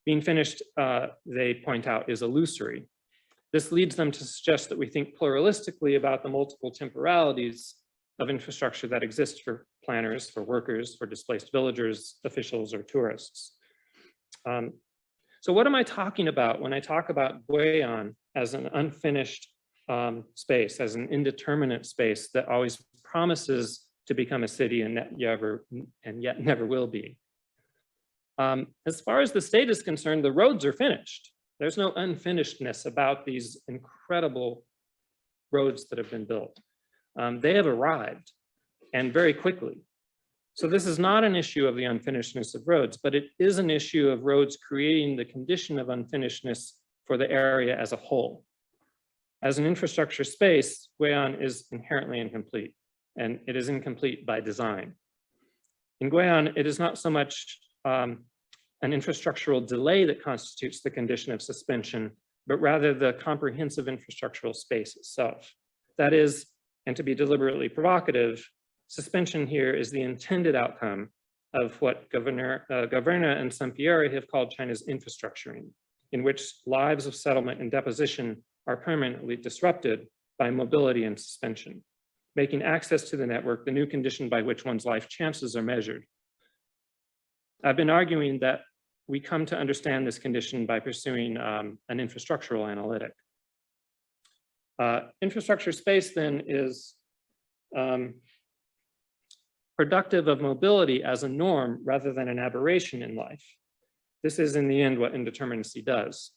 Being finished, they point out, is illusory. This leads them to suggest that we think pluralistically about the multiple temporalities of infrastructure that exist for planners, for workers, for displaced villagers, officials, or tourists. So what am I talking about when I talk about Guiyang as an unfinished space, as an indeterminate space that always promises to become a city and yet never will be? As far as the state is concerned, the roads are finished. There's no unfinishedness about these incredible roads that have been built. They have arrived, and very quickly. So this is not an issue of the unfinishedness of roads, but it is an issue of roads creating the condition of unfinishedness for the area as a whole. As an infrastructure space, Guiyang is inherently incomplete, and it is incomplete by design. In Guiyang, it is not so much an infrastructural delay that constitutes the condition of suspension, but rather the comprehensive infrastructural space itself. That is, and to be deliberately provocative, suspension here is the intended outcome of what Governa and Sampieri have called China's infrastructuring, in which lives of settlement and deposition are permanently disrupted by mobility and suspension, making access to the network the new condition by which one's life chances are measured. I've been arguing that we come to understand this condition by pursuing an infrastructural analytic. Infrastructure space then is productive of mobility as a norm rather than an aberration in life. This is in the end what indeterminacy does.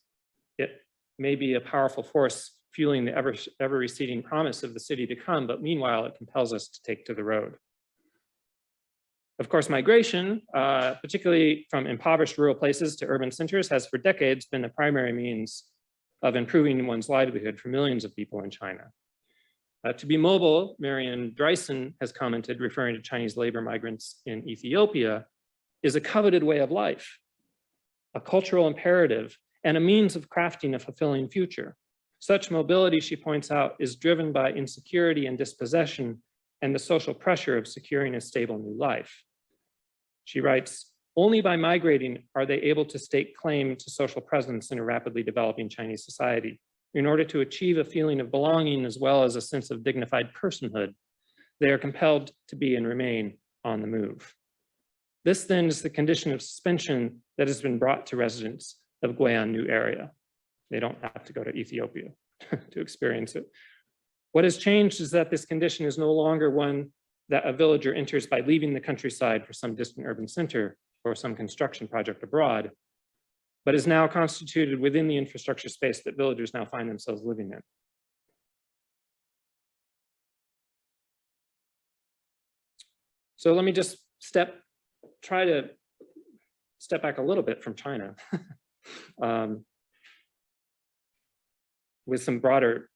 It may be a powerful force fueling the ever receding promise of the city to come, but meanwhile it compels us to take to the road. Of course, migration, particularly from impoverished rural places to urban centers, has for decades been the primary means of improving one's livelihood for millions of people in China. To be mobile, Marian Dreisen has commented, referring to Chinese labor migrants in Ethiopia, is a coveted way of life, a cultural imperative, and a means of crafting a fulfilling future. Such mobility, she points out, is driven by insecurity and dispossession and the social pressure of securing a stable new life. She writes, only by migrating are they able to stake claim to social presence in a rapidly developing Chinese society. In order to achieve a feeling of belonging as well as a sense of dignified personhood, they are compelled to be and remain on the move. This then is the condition of suspension that has been brought to residents of Guiyang New Area. They don't have to go to Ethiopia to experience it. What has changed is that this condition is no longer one that a villager enters by leaving the countryside for some distant urban center or some construction project abroad, but is now constituted within the infrastructure space that villagers now find themselves living in. So let me just try to step back a little bit from China with some broader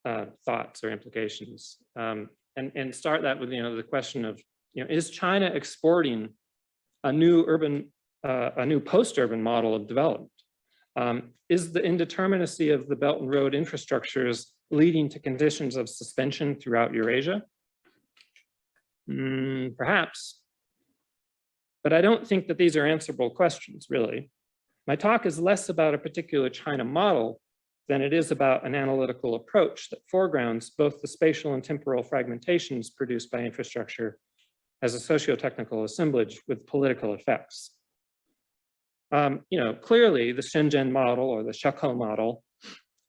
thoughts or implications, and start that with the question of is China exporting a new post-urban model of development? Is the indeterminacy of the Belt and Road infrastructures leading to conditions of suspension throughout Eurasia? Perhaps. But I don't think that these are answerable questions, really. My talk is less about a particular China model than it is about an analytical approach that foregrounds both the spatial and temporal fragmentations produced by infrastructure as a socio-technical assemblage with political effects. Clearly the Shenzhen model or the Shakou model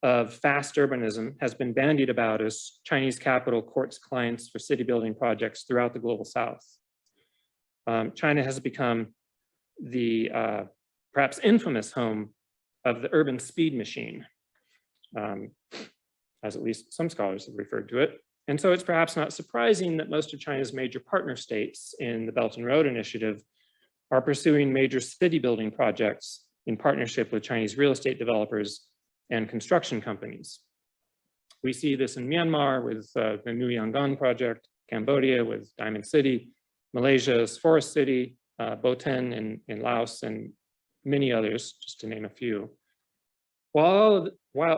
of fast urbanism has been bandied about as Chinese capital courts clients for city building projects throughout the global South. China has become the perhaps infamous home of the urban speed machine, as at least some scholars have referred to it. And so it's perhaps not surprising that most of China's major partner states in the Belt and Road Initiative are pursuing major city building projects in partnership with Chinese real estate developers and construction companies. We see this in Myanmar with the New Yangon project, Cambodia with Diamond City, Malaysia's Forest City, Boten in Laos, and many others, just to name a few. While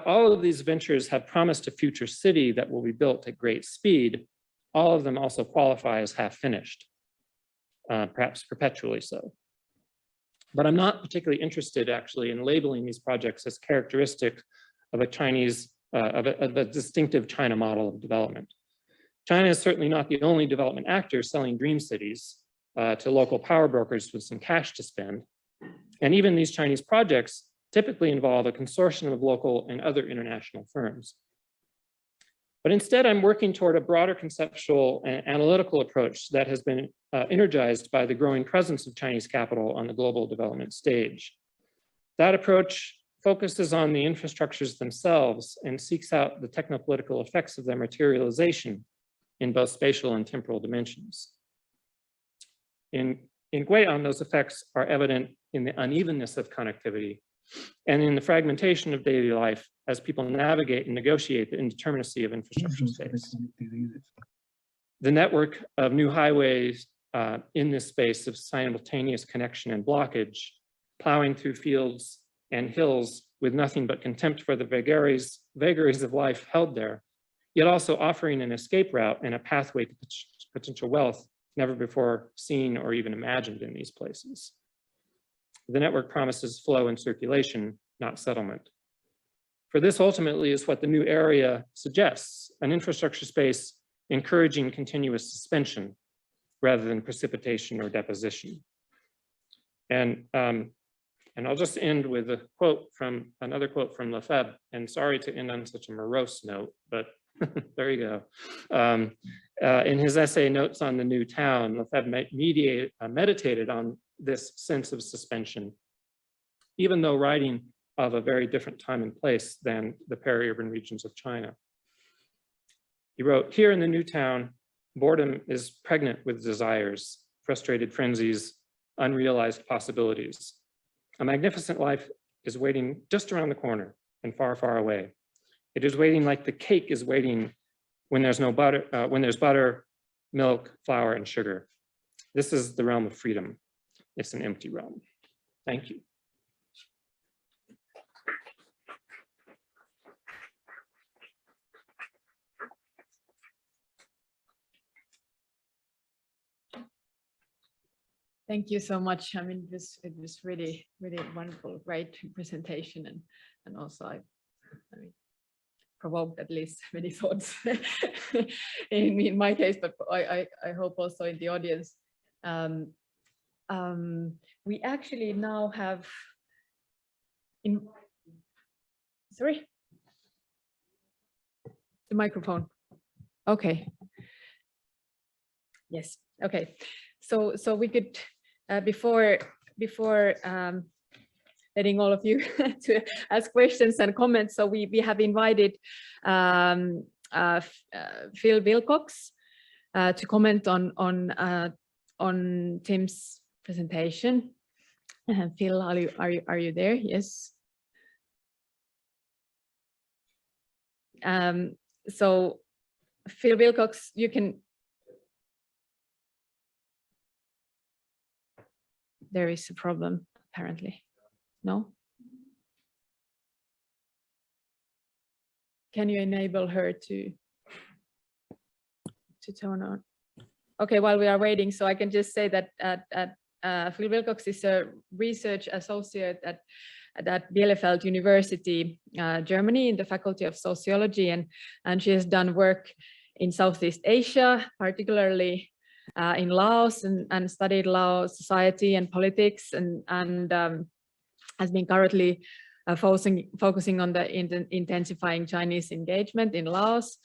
all of these ventures have promised a future city that will be built at great speed, all of them also qualify as half-finished, perhaps perpetually so. But I'm not particularly interested actually in labeling these projects as characteristic of a Chinese, of a distinctive China model of development. China is certainly not the only development actor selling dream cities to local power brokers with some cash to spend. And even these Chinese projects typically involve a consortium of local and other international firms. But instead, I'm working toward a broader conceptual and analytical approach that has been energized by the growing presence of Chinese capital on the global development stage. That approach focuses on the infrastructures themselves and seeks out the techno-political effects of their materialization in both spatial and temporal dimensions. In Guizhou, those effects are evident in the unevenness of connectivity and in the fragmentation of daily life as people navigate and negotiate the indeterminacy of infrastructure space. The network of new highways in this space of simultaneous connection and blockage, plowing through fields and hills with nothing but contempt for the vagaries of life held there, yet also offering an escape route and a pathway to potential wealth never before seen or even imagined in these places. The network promises flow and circulation, not settlement. For this ultimately is what the new area suggests, an infrastructure space encouraging continuous suspension rather than precipitation or deposition. And I'll just end with a quote from, another quote from Lefebvre, and sorry to end on such a morose note, but there you go. In his essay, Notes on the New Town, Lefebvre meditated on this sense of suspension, even though writing of a very different time and place than the peri-urban regions of China. He wrote, "Here in the new town, boredom is pregnant with desires, frustrated frenzies, unrealized possibilities. A magnificent life is waiting just around the corner and far, far away. It is waiting like the cake is waiting when there's no butter, when there's butter, milk, flour, and sugar. This is the realm of freedom. It's an empty realm." Thank you. Thank you so much. I mean, it was really, really wonderful, great presentation, and also I mean, provoked at least many thoughts in my case, but I hope also in the audience. We actually now have sorry, the microphone. Okay. Yes. Okay. So we could before letting all of you to ask questions and comments. So we have invited Phill Wilcox to comment on Tim's presentation. Phill, are you there? Yes. So Phill Wilcox, you can. There is a problem apparently. No? can you enable her to turn on? Okay, while we are waiting, so I can just say that Phill Wilcox is a research associate at Bielefeld University, Germany, in the Faculty of Sociology, and she has done work in Southeast Asia, particularly in Laos, and studied Laos society and politics, and has been currently focusing on the intensifying Chinese engagement in Laos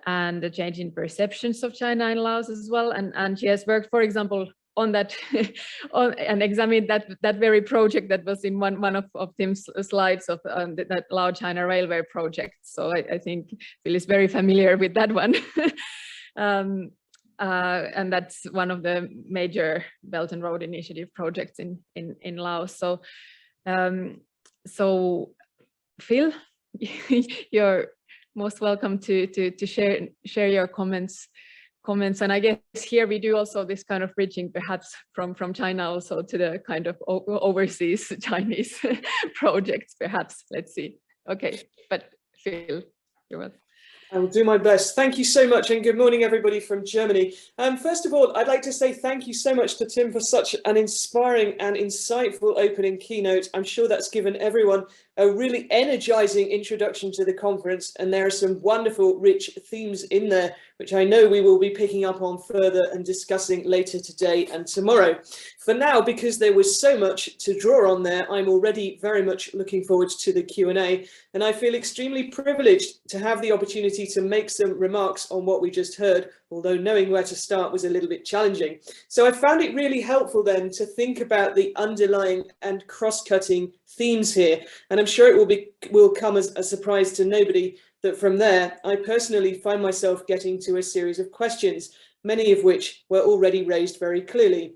and the change in perceptions of China in Laos as well. And she has worked, for example, on that and examined that very project that was in one of Tim's slides of that Lao-China Railway project. So I think Phill is very familiar with that one. And that's one of the major Belt and Road Initiative projects in Laos. So so Phill, you're most welcome to share your comments, and I guess here we do also this kind of bridging perhaps from China also to the kind of overseas Chinese projects, perhaps. Let's see. Okay, but Phill, you're welcome. I will do my best. Thank you so much, and good morning, everybody from Germany. First of all, I'd like to say thank you so much to Tim for such an inspiring and insightful opening keynote. I'm sure that's given everyone a really energizing introduction to the conference, and there are some wonderful, rich themes in there, which I know we will be picking up on further and discussing later today and tomorrow. For now, because there was so much to draw on there, I'm already very much looking forward to the Q&A, and I feel extremely privileged to have the opportunity to make some remarks on what we just heard, although knowing where to start was a little bit challenging. So I found it really helpful then to think about the underlying and cross-cutting themes here, and I'm sure it will come as a surprise to nobody that from there I personally find myself getting to a series of questions, many of which were already raised very clearly.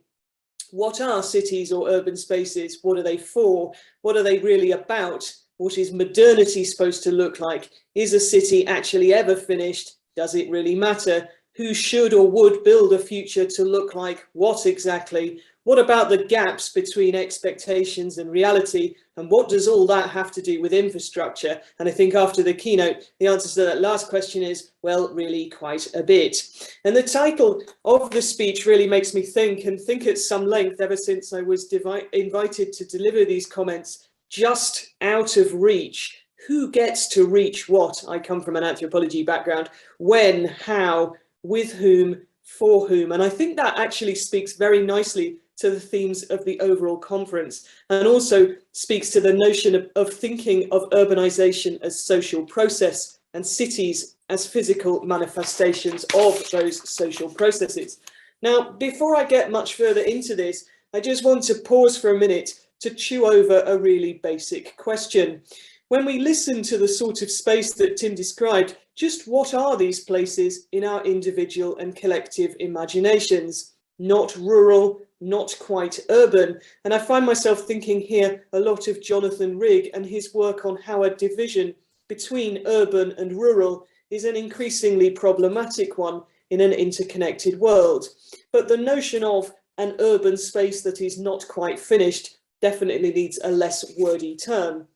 What are cities or urban spaces? What are they for? What are they really about? What is modernity supposed to look like? Is a city actually ever finished? Does it really matter? Who should or would build a future to look like what exactly? What about the gaps between expectations and reality? And what does all that have to do with infrastructure? And I think after the keynote, the answer to that last question is, well, really quite a bit. And the title of the speech really makes me think, and think at some length ever since I was invited to deliver these comments, just out of reach. Who gets to reach what? I come from an anthropology background. When, how, with whom, for whom? And I think that actually speaks very nicely to the themes of the overall conference, and also speaks to the notion of thinking of urbanization as social process and cities as physical manifestations of those social processes. Now, before I get much further into this, I just want to pause for a minute to chew over a really basic question. When we listen to the sort of space that Tim described, just what are these places in our individual and collective imaginations? Not rural, not quite urban. And I find myself thinking here a lot of Jonathan Rigg and his work on how a division between urban and rural is an increasingly problematic one in an interconnected world. But the notion of an urban space that is not quite finished definitely needs a less wordy term.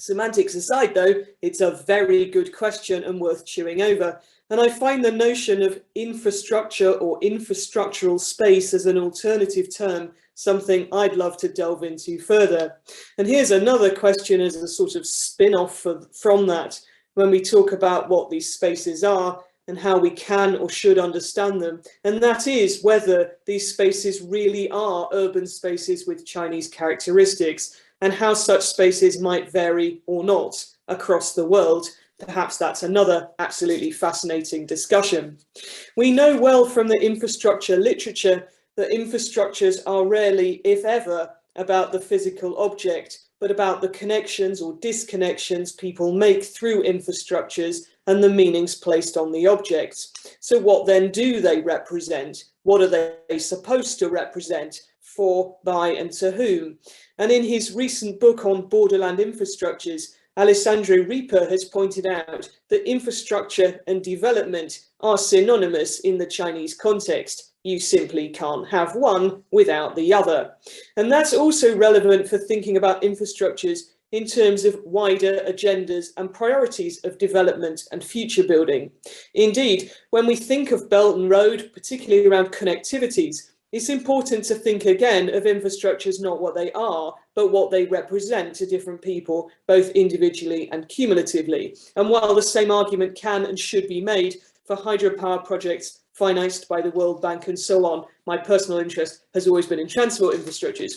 Semantics aside, though, it's a very good question and worth chewing over. And I find the notion of infrastructure or infrastructural space as an alternative term something I'd love to delve into further. And here's another question as a sort of spin-off from that, when we talk about what these spaces are and how we can or should understand them. And that is whether these spaces really are urban spaces with Chinese characteristics, and how such spaces might vary or not across the world. Perhaps that's another absolutely fascinating discussion. We know well from the infrastructure literature that infrastructures are rarely, if ever, about the physical object, but about the connections or disconnections people make through infrastructures and the meanings placed on the objects. So what then do they represent? What are they supposed to represent? For, by, and to whom? And in his recent book on borderland infrastructures, Alessandro Ripa has pointed out that infrastructure and development are synonymous in the Chinese context. You simply can't have one without the other. And that's also relevant for thinking about infrastructures in terms of wider agendas and priorities of development and future building. Indeed, when we think of Belt and Road, particularly around connectivities, it's important to think again of infrastructures not what they are, but what they represent to different people, both individually and cumulatively. And while the same argument can and should be made for hydropower projects financed by the World Bank and so on, my personal interest has always been in transport infrastructures.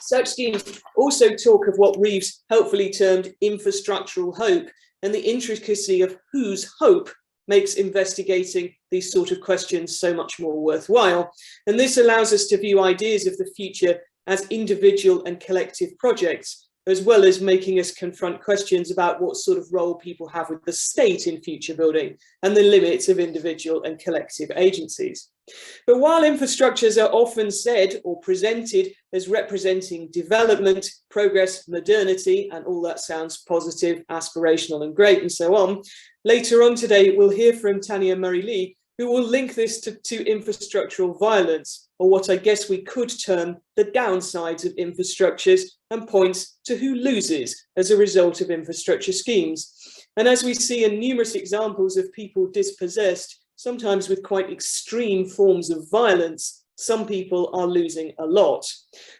Such schemes also talk of what Reeves helpfully termed infrastructural hope, and the intricacy of whose hope makes investigating these sort of questions so much more worthwhile. And this allows us to view ideas of the future as individual and collective projects, as well as making us confront questions about what sort of role people have with the state in future building and the limits of individual and collective agencies. But while infrastructures are often said or presented as representing development, progress, modernity, and all that sounds positive, aspirational, and great, and so on, later on today, we'll hear from Tanya Murray-Lee, who will link this to infrastructural violence, or what I guess we could term the downsides of infrastructures, and points to who loses as a result of infrastructure schemes. And as we see in numerous examples of people dispossessed, sometimes with quite extreme forms of violence, some people are losing a lot.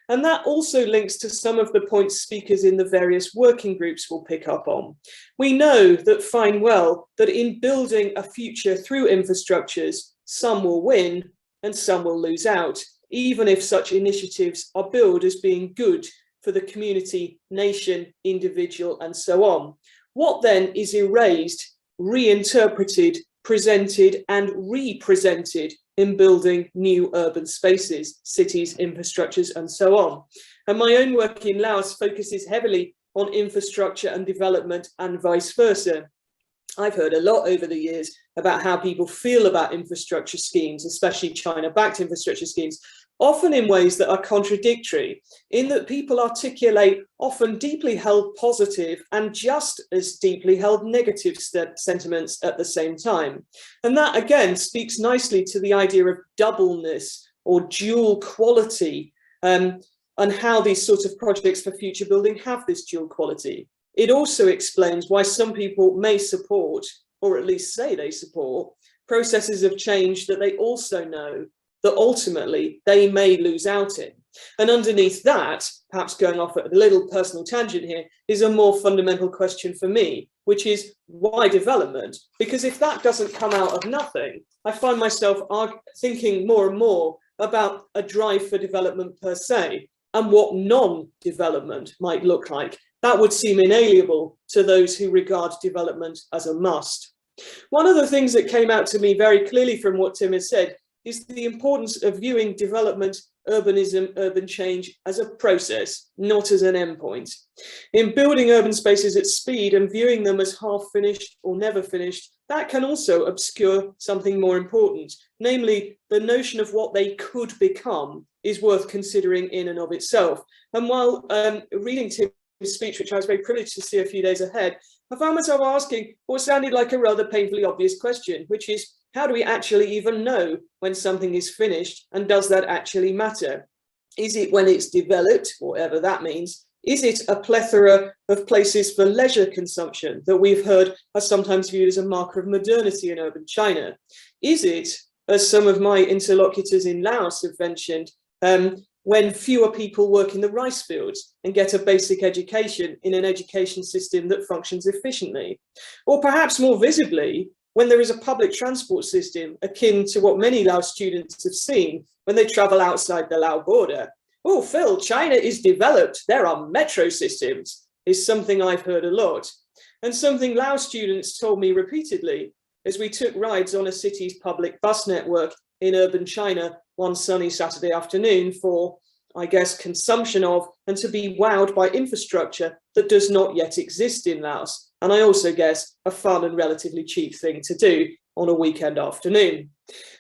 And that also links to some of the points speakers in the various working groups will pick up on. We know that fine well that in building a future through infrastructures, some will win and some will lose out, even if such initiatives are billed as being good for the community, nation, individual, and so on. What then is erased, reinterpreted, presented and represented in building new urban spaces, cities, infrastructures, and so on? And my own work in Laos focuses heavily on infrastructure and development and vice versa. I've heard a lot over the years about how people feel about infrastructure schemes, especially China-backed infrastructure schemes, often in ways that are contradictory, in that people articulate often deeply held positive and just as deeply held negative sentiments at the same time. And that again speaks nicely to the idea of doubleness or dual quality, and how these sorts of projects for future building have this dual quality. It also explains why some people may support, or at least say they support, processes of change that they also know that ultimately they may lose out in. And underneath that, perhaps going off at a little personal tangent here, is a more fundamental question for me, which is why development? Because if that doesn't come out of nothing, I find myself thinking more and more about a drive for development per se, and what non-development might look like. That would seem inalienable to those who regard development as a must. One of the things that came out to me very clearly from what Tim has said is the importance of viewing development, urbanism, urban change as a process, not as an endpoint. In building urban spaces at speed and viewing them as half finished or never finished, that can also obscure something more important, namely the notion of what they could become is worth considering in and of itself. And while reading Tim's speech, which I was very privileged to see a few days ahead, I found myself asking what sounded like a rather painfully obvious question, which is, how do we actually even know when something is finished, and does that actually matter? Is it when it's developed, whatever that means? Is it a plethora of places for leisure consumption that we've heard are sometimes viewed as a marker of modernity in urban China? Is it, as some of my interlocutors in Laos have mentioned, when fewer people work in the rice fields and get a basic education in an education system that functions efficiently? Or perhaps more visibly, when there is a public transport system akin to what many Lao students have seen when they travel outside the Lao border. Oh, Phill, China is developed, there are metro systems, is something I've heard a lot. And something Lao students told me repeatedly as we took rides on a city's public bus network in urban China one sunny Saturday afternoon for, I guess, consumption of and to be wowed by infrastructure that does not yet exist in Laos. And I also guess a fun and relatively cheap thing to do on a weekend afternoon.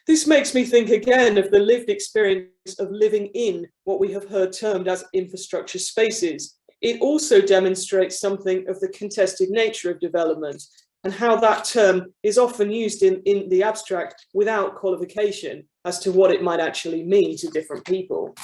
This makes me think again of the lived experience of living in what we have heard termed as infrastructure spaces. It also demonstrates something of the contested nature of development and how that term is often used in the abstract without qualification as to what it might actually mean to different people.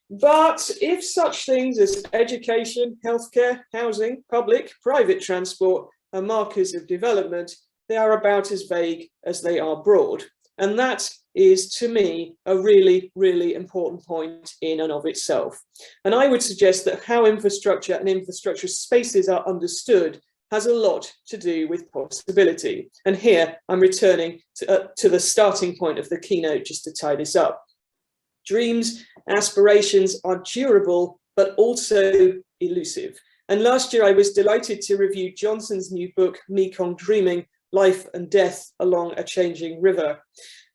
But if such things as education, healthcare, housing, public, private transport are markers of development, they are about as vague as they are broad. And that is, to me, a really, really important point in and of itself. And I would suggest that how infrastructure and infrastructure spaces are understood has a lot to do with possibility. And here I'm returning to the starting point of the keynote just to tie this up. Dreams, aspirations are durable, but also elusive. And last year I was delighted to review Johnson's new book, Mekong Dreaming, Life and Death Along a Changing River.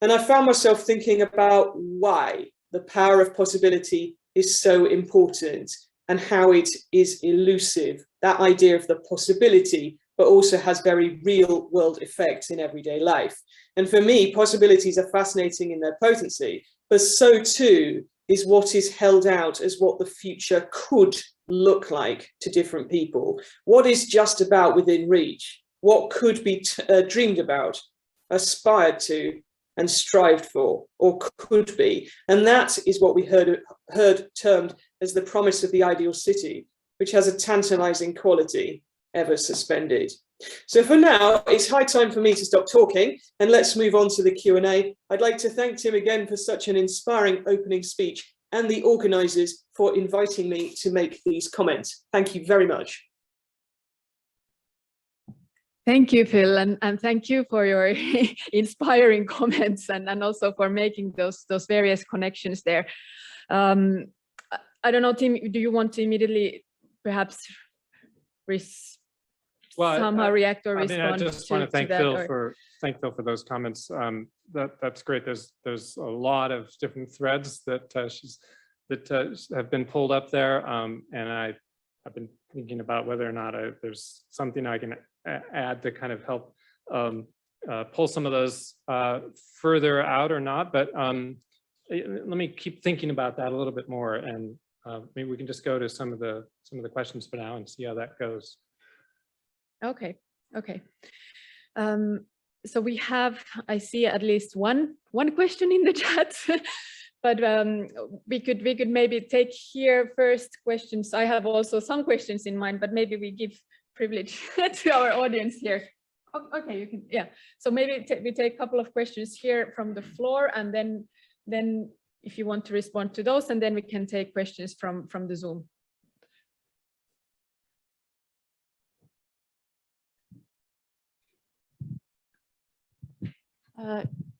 And I found myself thinking about why the power of possibility is so important and how it is elusive, that idea of the possibility, but also has very real world effects in everyday life. And for me, possibilities are fascinating in their potency, but so too is what is held out as what the future could look like to different people. What is just about within reach? What could be dreamed about, aspired to, and strived for, or could be? And that is what we heard termed as the promise of the ideal city, which has a tantalizing quality, ever suspended. So for now, it's high time for me to stop talking and let's move on to the Q&A. I'd like to thank Tim again for such an inspiring opening speech and the organisers for inviting me to make these comments. Thank you very much. Thank you, Phill, and thank you for your inspiring comments and also for making those various connections there. I don't know, Tim, do you want to immediately perhaps somehow react or respond? I just want to thank Phill for those comments. That's great. There's a lot of different threads that have been pulled up there, and I've been thinking about whether or not there's something I can add to kind of help pull some of those further out or not. But let me keep thinking about that a little bit more, and maybe we can just go to some of the questions for now and see how that goes. Okay. So we have, I see at least one question in the chat, but we could maybe take here first questions. I have also some questions in mind, but maybe we give privilege to our audience here. Okay, you can, yeah. So maybe we take a couple of questions here from the floor, and then if you want to respond to those, and then we can take questions from the Zoom.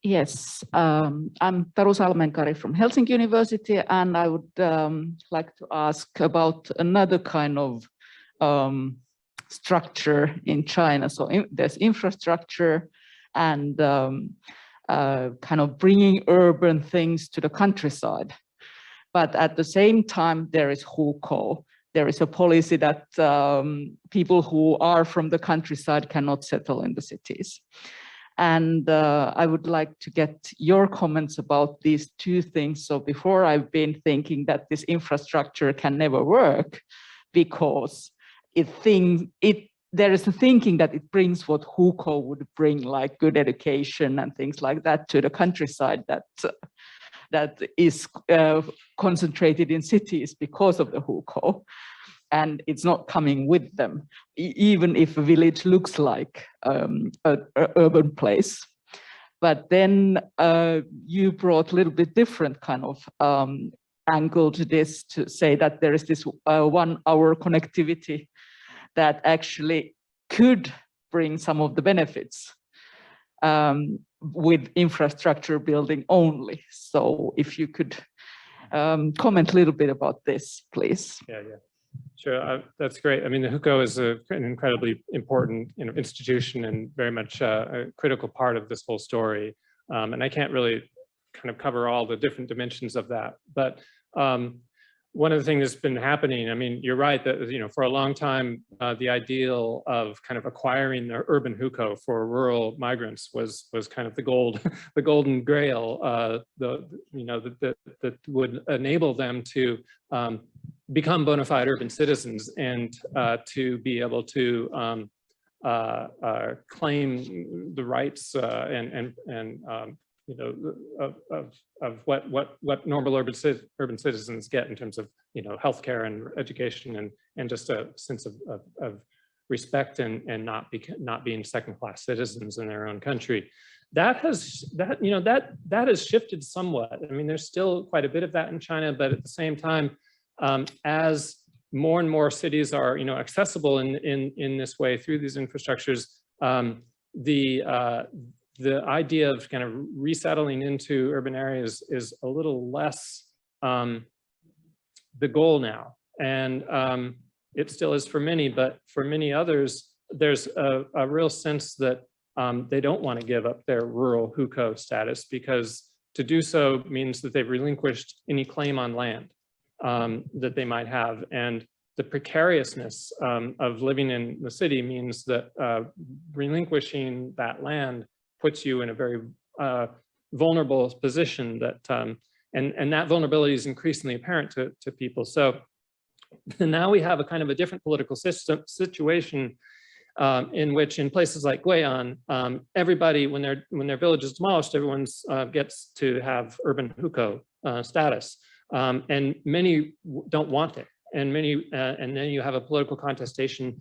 Yes, I'm Taru Salmenkari from Helsinki University, and I would like to ask about another kind of structure in China. So there's infrastructure and kind of bringing urban things to the countryside. But at the same time, there is hukou. There is a policy that people who are from the countryside cannot settle in the cities. And I would like to get your comments about these two things. So before, I've been thinking that this infrastructure can never work because there is a thinking that it brings what hukou would bring, like good education and things like that, to the countryside that is concentrated in cities because of the hukou. And it's not coming with them, even if a village looks like an urban place. But then you brought a little bit different kind of angle to this, to say that there is this 1 hour connectivity that actually could bring some of the benefits with infrastructure building only. So if you could comment a little bit about this, please. Yeah. Sure, that's great. I mean, the hukou is an incredibly important institution and very much a critical part of this whole story. And I can't really kind of cover all the different dimensions of that. But one of the things that's been happening, I mean, you're right that, for a long time, the ideal of kind of acquiring the urban hukou for rural migrants was kind of the golden grail, that would enable them to become bona fide urban citizens and to be able to claim the rights and you know, of what normal urban citizens get in terms of, you know, healthcare and education and just a sense of respect and not being second-class citizens in their own country. That has shifted somewhat. I mean, there's still quite a bit of that in China, but at the same time, as more and more cities are, you know, accessible in this way through these infrastructures, the idea of kind of resettling into urban areas is a little less the goal now. And it still is for many, but for many others, there's a real sense that they don't want to give up their rural hukou status, because to do so means that they've relinquished any claim on land that they might have. And the precariousness of living in the city means that relinquishing that land puts you in a very vulnerable position that, and that vulnerability is increasingly apparent to people. So now we have a kind of a different political situation in which, in places like Guiyang, everybody, when their village is demolished, everyone gets to have urban hukou status, and many don't want it. And and then you have a political contestation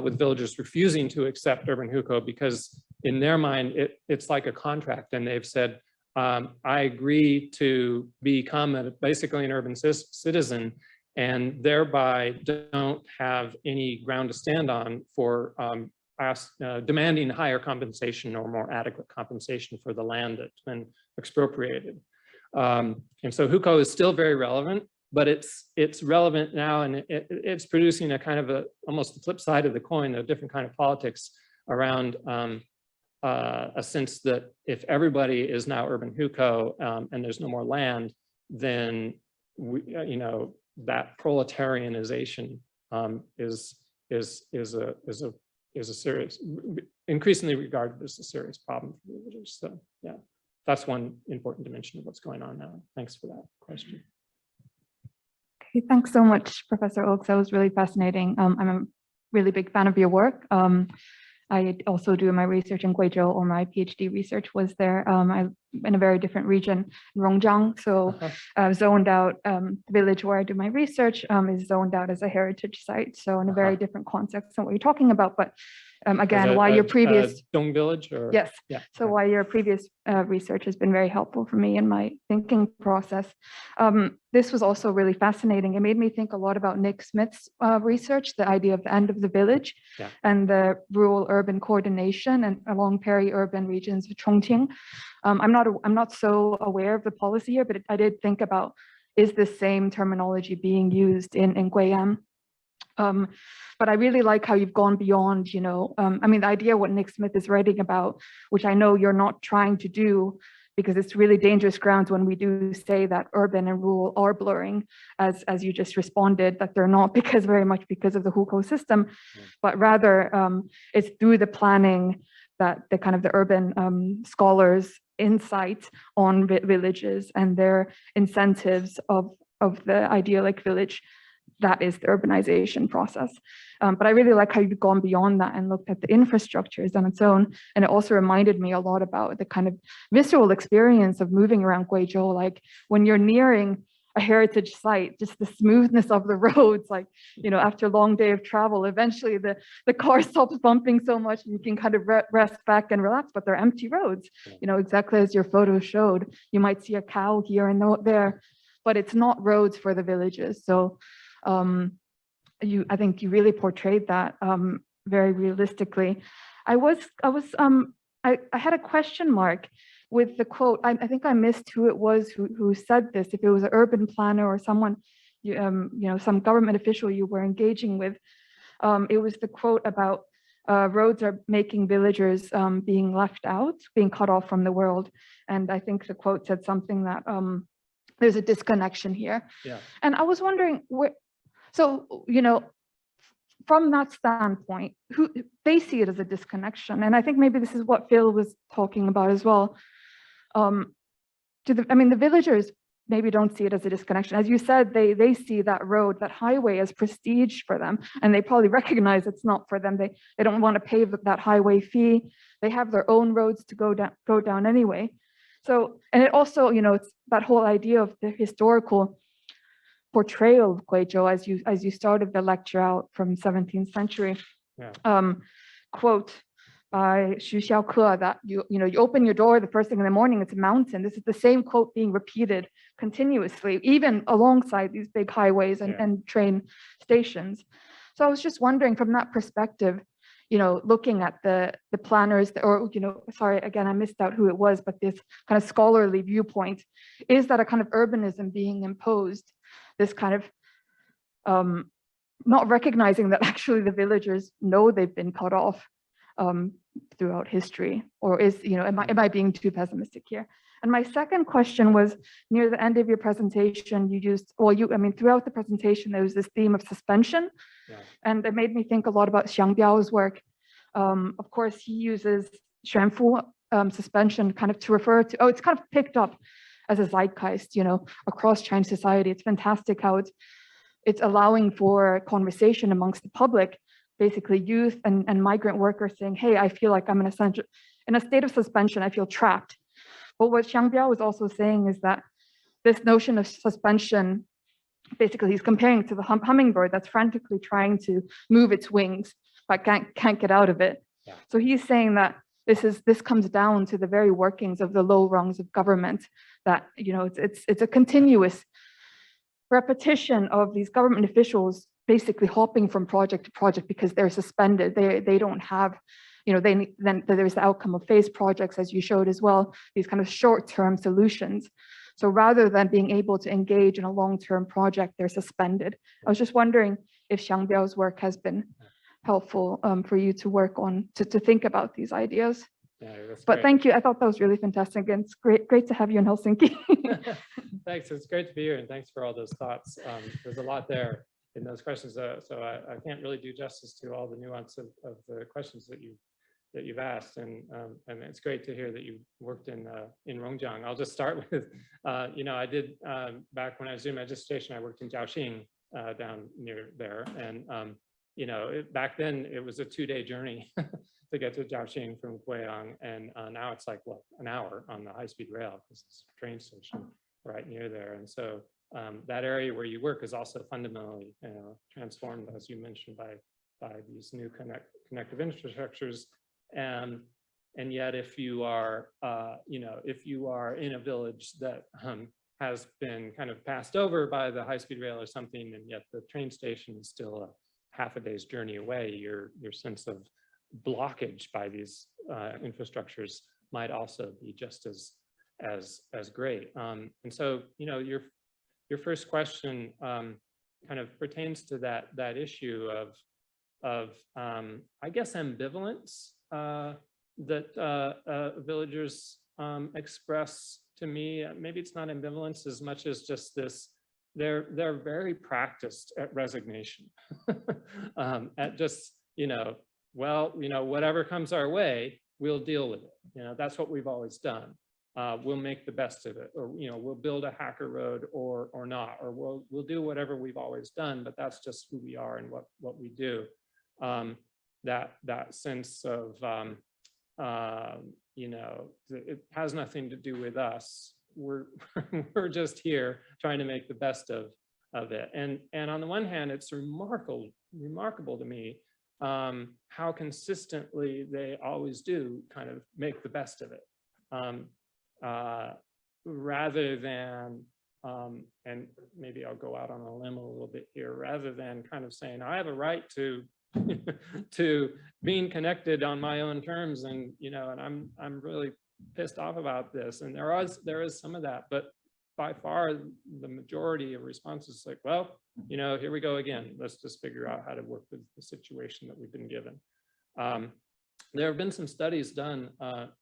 with villagers refusing to accept urban hukou, because in their mind, it's like a contract, and they've said, I agree to become basically an urban citizen, and thereby don't have any ground to stand on for demanding higher compensation or more adequate compensation for the land that's been expropriated. And so hukou is still very relevant, but it's relevant now, and it's producing a kind of almost the flip side of the coin, a different kind of politics around a sense that if everybody is now urban hukou and there's no more land, then you know, that proletarianization is a serious, increasingly regarded as a serious problem for villagers. So yeah, that's one important dimension of what's going on now. Thanks for that question. Okay, thanks so much, Professor Oakes. That was really fascinating. I'm a really big fan of your work. I also do my research in Guizhou, or my PhD research was there. I'm in a very different region, Rongjiang. So zoned out, the village where I do my research is zoned out as a heritage site. So in a very different context than what you're talking about. But again, why your previous Dong village, or yes, yeah. So why your previous research has been very helpful for me in my thinking process. This was also really fascinating. It made me think a lot about Nick Smith's research, the idea of the end of the village, and the rural-urban coordination and along peri-urban regions of Chongqing. I'm not so aware of the policy here, but I did think about, is the same terminology being used in Guiyang? But I really like how you've gone beyond, you know, I mean, the idea what Nick Smith is writing about, which I know you're not trying to do, because it's really dangerous grounds when we do say that urban and rural are blurring, as you just responded, that they're not, because very much because of the hukou system, but rather it's through the planning that the kind of the urban scholars' insight on villages and their incentives of the idyllic village, that is the urbanization process. But I really like how you've gone beyond that and looked at the infrastructures on its own. And it also reminded me a lot about the kind of visceral experience of moving around Guizhou. Like when you're nearing a heritage site, just the smoothness of the roads, like, you know, after a long day of travel, eventually the car stops bumping so much and you can kind of rest back and relax, but they're empty roads, you know, exactly as your photo showed. You might see a cow here and there, but it's not roads for the villages. So I think you really portrayed that very realistically. I had a question mark with the quote. I think I missed who it was who said this. If it was an urban planner or someone, you know, some government official you were engaging with, it was the quote about roads are making villagers being left out, being cut off from the world. And I think the quote said something that there's a disconnection here. Yeah. And I was wondering so, you know, from that standpoint, they see it as a disconnection. And I think maybe this is what Phill was talking about as well. I mean, the villagers maybe don't see it as a disconnection. As you said, they see that road, that highway as prestige for them. And they probably recognize it's not for them. They don't want to pay that highway fee. They have their own roads to go down anyway. So, and it also, it's that whole idea of the historical portrayal of Guizhou as you started the lecture out from 17th century. Yeah. Quote by Xu Xiaoke that you open your door the first thing in the morning, it's a mountain. This is the same quote being repeated continuously, even alongside these big highways and train stations. So I was just wondering from that perspective, looking at the planners, sorry, again, I missed out who it was, but this kind of scholarly viewpoint, is that a kind of urbanism being imposed, this kind of not recognizing that actually the villagers know they've been cut off throughout history, or is, am I being too pessimistic here? And my second question was, near the end of your presentation, you used, throughout the presentation, there was this theme of suspension. Yeah. And it made me think a lot about Xiang Biao's work. Of course, he uses xuanfu suspension kind of to refer to, it's kind of picked up as a zeitgeist, across Chinese society. It's fantastic how it's allowing for conversation amongst the public, basically youth and migrant workers saying, hey, I feel like I'm in a state of suspension, I feel trapped. But what Xiang Biao was also saying is that this notion of suspension, basically he's comparing it to the hummingbird that's frantically trying to move its wings, but can't get out of it. Yeah. So he's saying that this comes down to the very workings of the low rungs of government, that it's a continuous repetition of these government officials basically hopping from project to project because they're suspended. They don't have, then there's the outcome of phase projects, as you showed as well, these kind of short-term solutions. So rather than being able to engage in a long-term project, they're suspended. I was just wondering if Xiang Biao's work has been helpful for you to work on, to think about these ideas. Yeah, that's but great. Thank you. I thought that was really fantastic. And it's great to have you in Helsinki. Thanks. It's great to be here, and thanks for all those thoughts. There's a lot there in those questions, so I can't really do justice to all the nuance of the questions that you've asked, and it's great to hear that you worked in Rongjiang. I'll just start with, I did back when I was doing registration, I worked in Jiaoxing down near there, and back then it was a 2-day journey to get to Jiaoxing from Guiyang, and now it's like an hour on the high-speed rail because it's a train station right near there, and so that area where you work is also fundamentally transformed, as you mentioned, by these new connective infrastructures. And yet, if you are, if you are in a village that has been kind of passed over by the high-speed rail or something, and yet the train station is still a half a day's journey away, your sense of blockage by these infrastructures might also be just as great. And so, your first question kind of pertains to that issue of I guess ambivalence that villagers express to me. Maybe it's not ambivalence as much as just this, they're very practiced at resignation, at just, whatever comes our way, we'll deal with it. That's what we've always done. We'll make the best of it, or we'll build a hacker road or not, or we'll do whatever we've always done, but that's just who we are and what we do. That sense of it has nothing to do with us. We're just here trying to make the best of it. And on the one hand, it's remarkable to me how consistently they always do kind of make the best of it. Rather than, and maybe I'll go out on a limb a little bit here, rather than kind of saying, I have a right to to being connected on my own terms, and and I'm really pissed off about this. And there is some of that, but by far the majority of responses like, well, here we go again. Let's just figure out how to work with the situation that we've been given. There have been some studies done,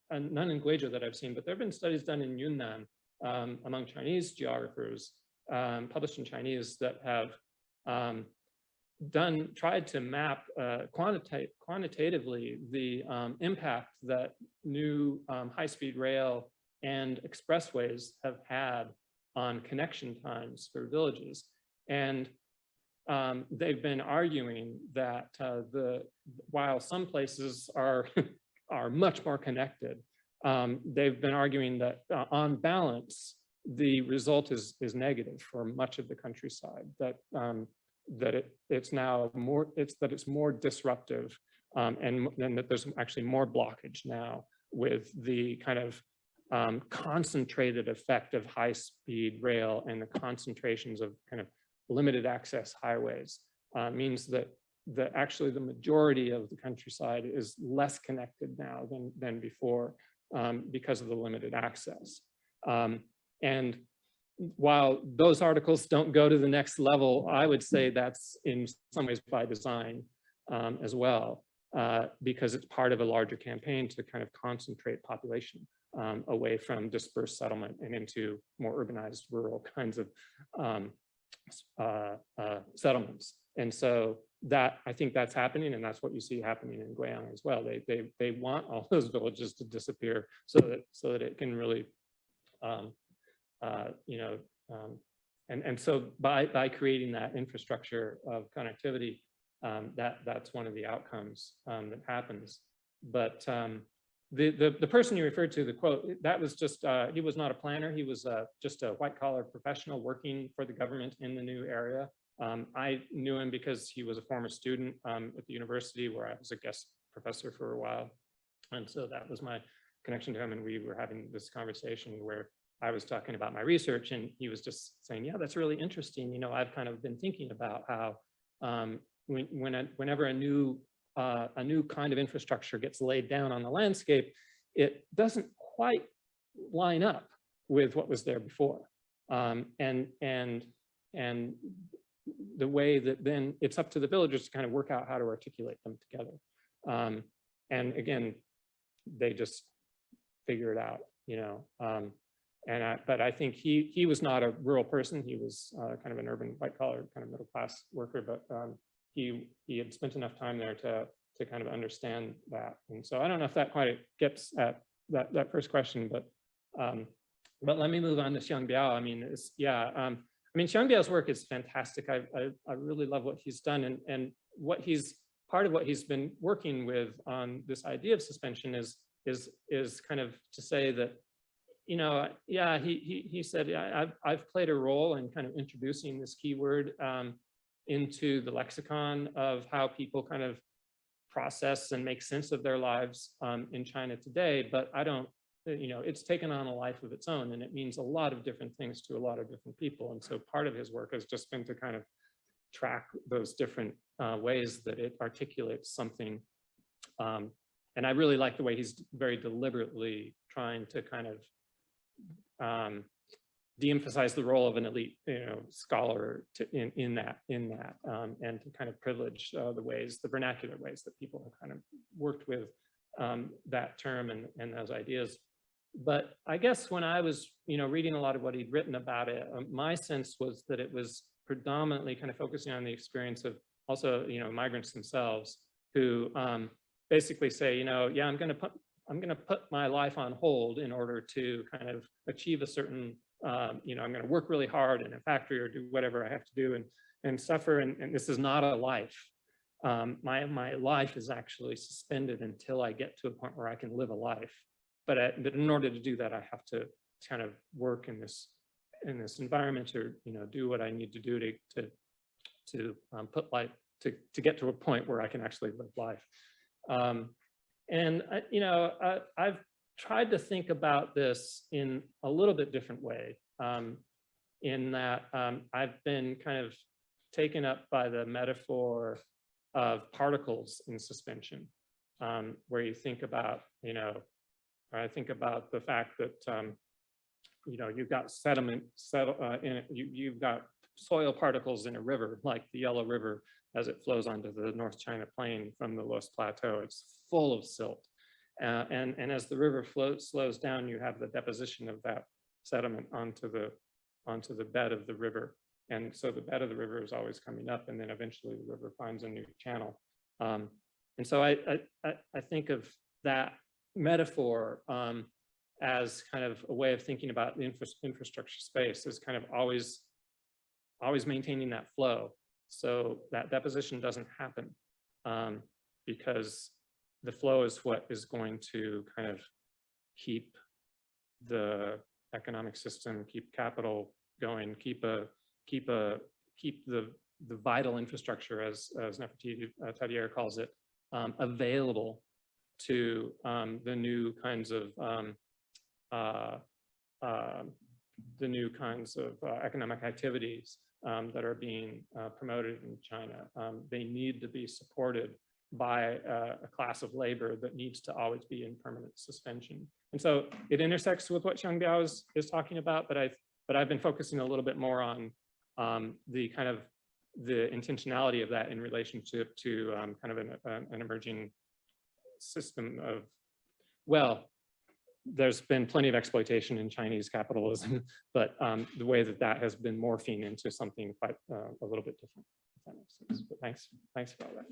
and none in Guizhou that I've seen, but there have been studies done in Yunnan among Chinese geographers, published in Chinese, that have tried to map quantitatively the impact that new high-speed rail and expressways have had on connection times for villages. And they've been arguing that while some places are much more connected, they've been arguing that on balance, the result is negative for much of the countryside, that it's more disruptive, and that there's actually more blockage now with the kind of concentrated effect of high-speed rail and the concentrations of kind of limited access highways means that actually the majority of the countryside is less connected now than before because of the limited access. And while those articles don't go to the next level, I would say that's in some ways by design as well, because it's part of a larger campaign to kind of concentrate population away from dispersed settlement and into more urbanized rural kinds of settlements. And so that, I think that's happening, and that's what you see happening in Guiyang as well. They want all those villages to disappear so that it can really and so by creating that infrastructure of connectivity, that's one of the outcomes that happens. But the person you referred to, the quote, that was just, he was not a planner. He was just a white collar professional working for the government in the new area. I knew him because he was a former student at the university where I was a guest professor for a while. And so that was my connection to him. And we were having this conversation where I was talking about my research, and he was just saying, yeah, that's really interesting. You know, I've kind of been thinking about how whenever a new kind of infrastructure gets laid down on the landscape, it doesn't quite line up with what was there before. And the way that then it's up to the villagers to kind of work out how to articulate them together. And again, they just figure it out, you know. But I think he was not a rural person. He was kind of an urban white collar kind of middle class worker, but he had spent enough time there to kind of understand that. And so I don't know if that quite gets at that first question, but let me move on to Xiang Biao. I mean, Xiang Biao's work is fantastic. I really love what he's done, and part of what he's been working with on this idea of suspension is kind of to say that, you know, yeah, he said, I've played a role in kind of introducing this keyword into the lexicon of how people kind of process and make sense of their lives in China today, but I don't, you know, it's taken on a life of its own, and it means a lot of different things to a lot of different people. And so part of his work has just been to kind of track those different ways that it articulates something. And I really like the way he's very deliberately trying to kind of de-emphasize the role of an elite, you know, scholar in that, and to kind of privilege the vernacular ways that people have kind of worked with that term and those ideas. But I guess when I was, you know, reading a lot of what he'd written about it, my sense was that it was predominantly kind of focusing on the experience of also, you know, migrants themselves who basically say, you know, yeah, I'm going to put my life on hold in order to kind of achieve a certain, you know, I'm going to work really hard in a factory or do whatever I have to do and suffer. And this is not a life. My life is actually suspended until I get to a point where I can live a life. But in order to do that, I have to kind of work in this environment, or, you know, do what I need to do to put life to get to a point where I can actually live life. And you know, I've tried to think about this in a little bit different way, in that I've been kind of taken up by the metaphor of particles in suspension, where you think about, you know, I think about the fact that, you know, you've got sediment, you've got soil particles in a river, like the Yellow River, as it flows onto the North China Plain from the Loess Plateau. It's full of silt. And as the river slows down, you have the deposition of that sediment onto the bed of the river. And so the bed of the river is always coming up, and then eventually the river finds a new channel. And so I think of that metaphor as kind of a way of thinking about the infrastructure space as kind of always maintaining that flow, so that deposition doesn't happen, because the flow is what is going to kind of keep the economic system, keep capital going, keep the vital infrastructure, as Nefertiti calls it, available to the new kinds of economic activities that are being promoted in China. They need to be supported by a class of labor that needs to always be in permanent suspension. And so it intersects with what Xiangbiao is talking about, but I've been focusing a little bit more on the kind of the intentionality of that in relationship to kind of an emerging system of, well, there's been plenty of exploitation in Chinese capitalism, but the way that has been morphing into something quite a little bit different, if that makes sense. But thanks for all that.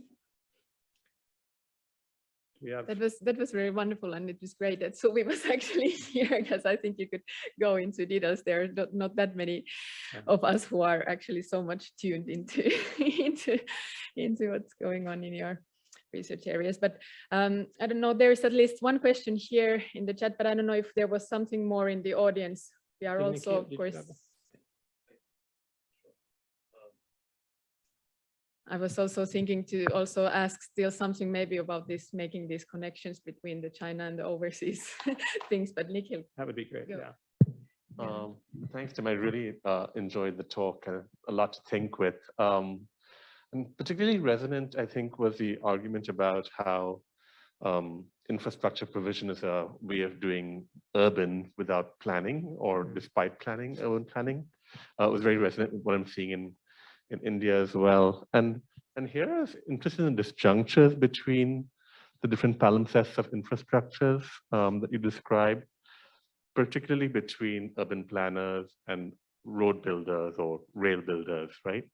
That was very wonderful, and it was great that Suvi was actually here, because I think you could go into details. There are not that many of us who are actually so much tuned into into what's going on in your research areas. But I don't know, there's at least one question here in the chat, but I don't know if there was something more in the audience. We are also, of course, I was also thinking to also ask still something maybe about this, making these connections between the China and the overseas things, but Nikhil. That would be great, Go. yeah. Thanks, Tim. I really enjoyed the talk, a lot to think with. And particularly resonant, I think, was the argument about how infrastructure provision is a way of doing urban without planning, or despite planning, urban planning. It was very resonant with what I'm seeing in India as well. And here I was interested in disjunctures between the different palimpsests of infrastructures that you described, particularly between urban planners and road builders or rail builders, right?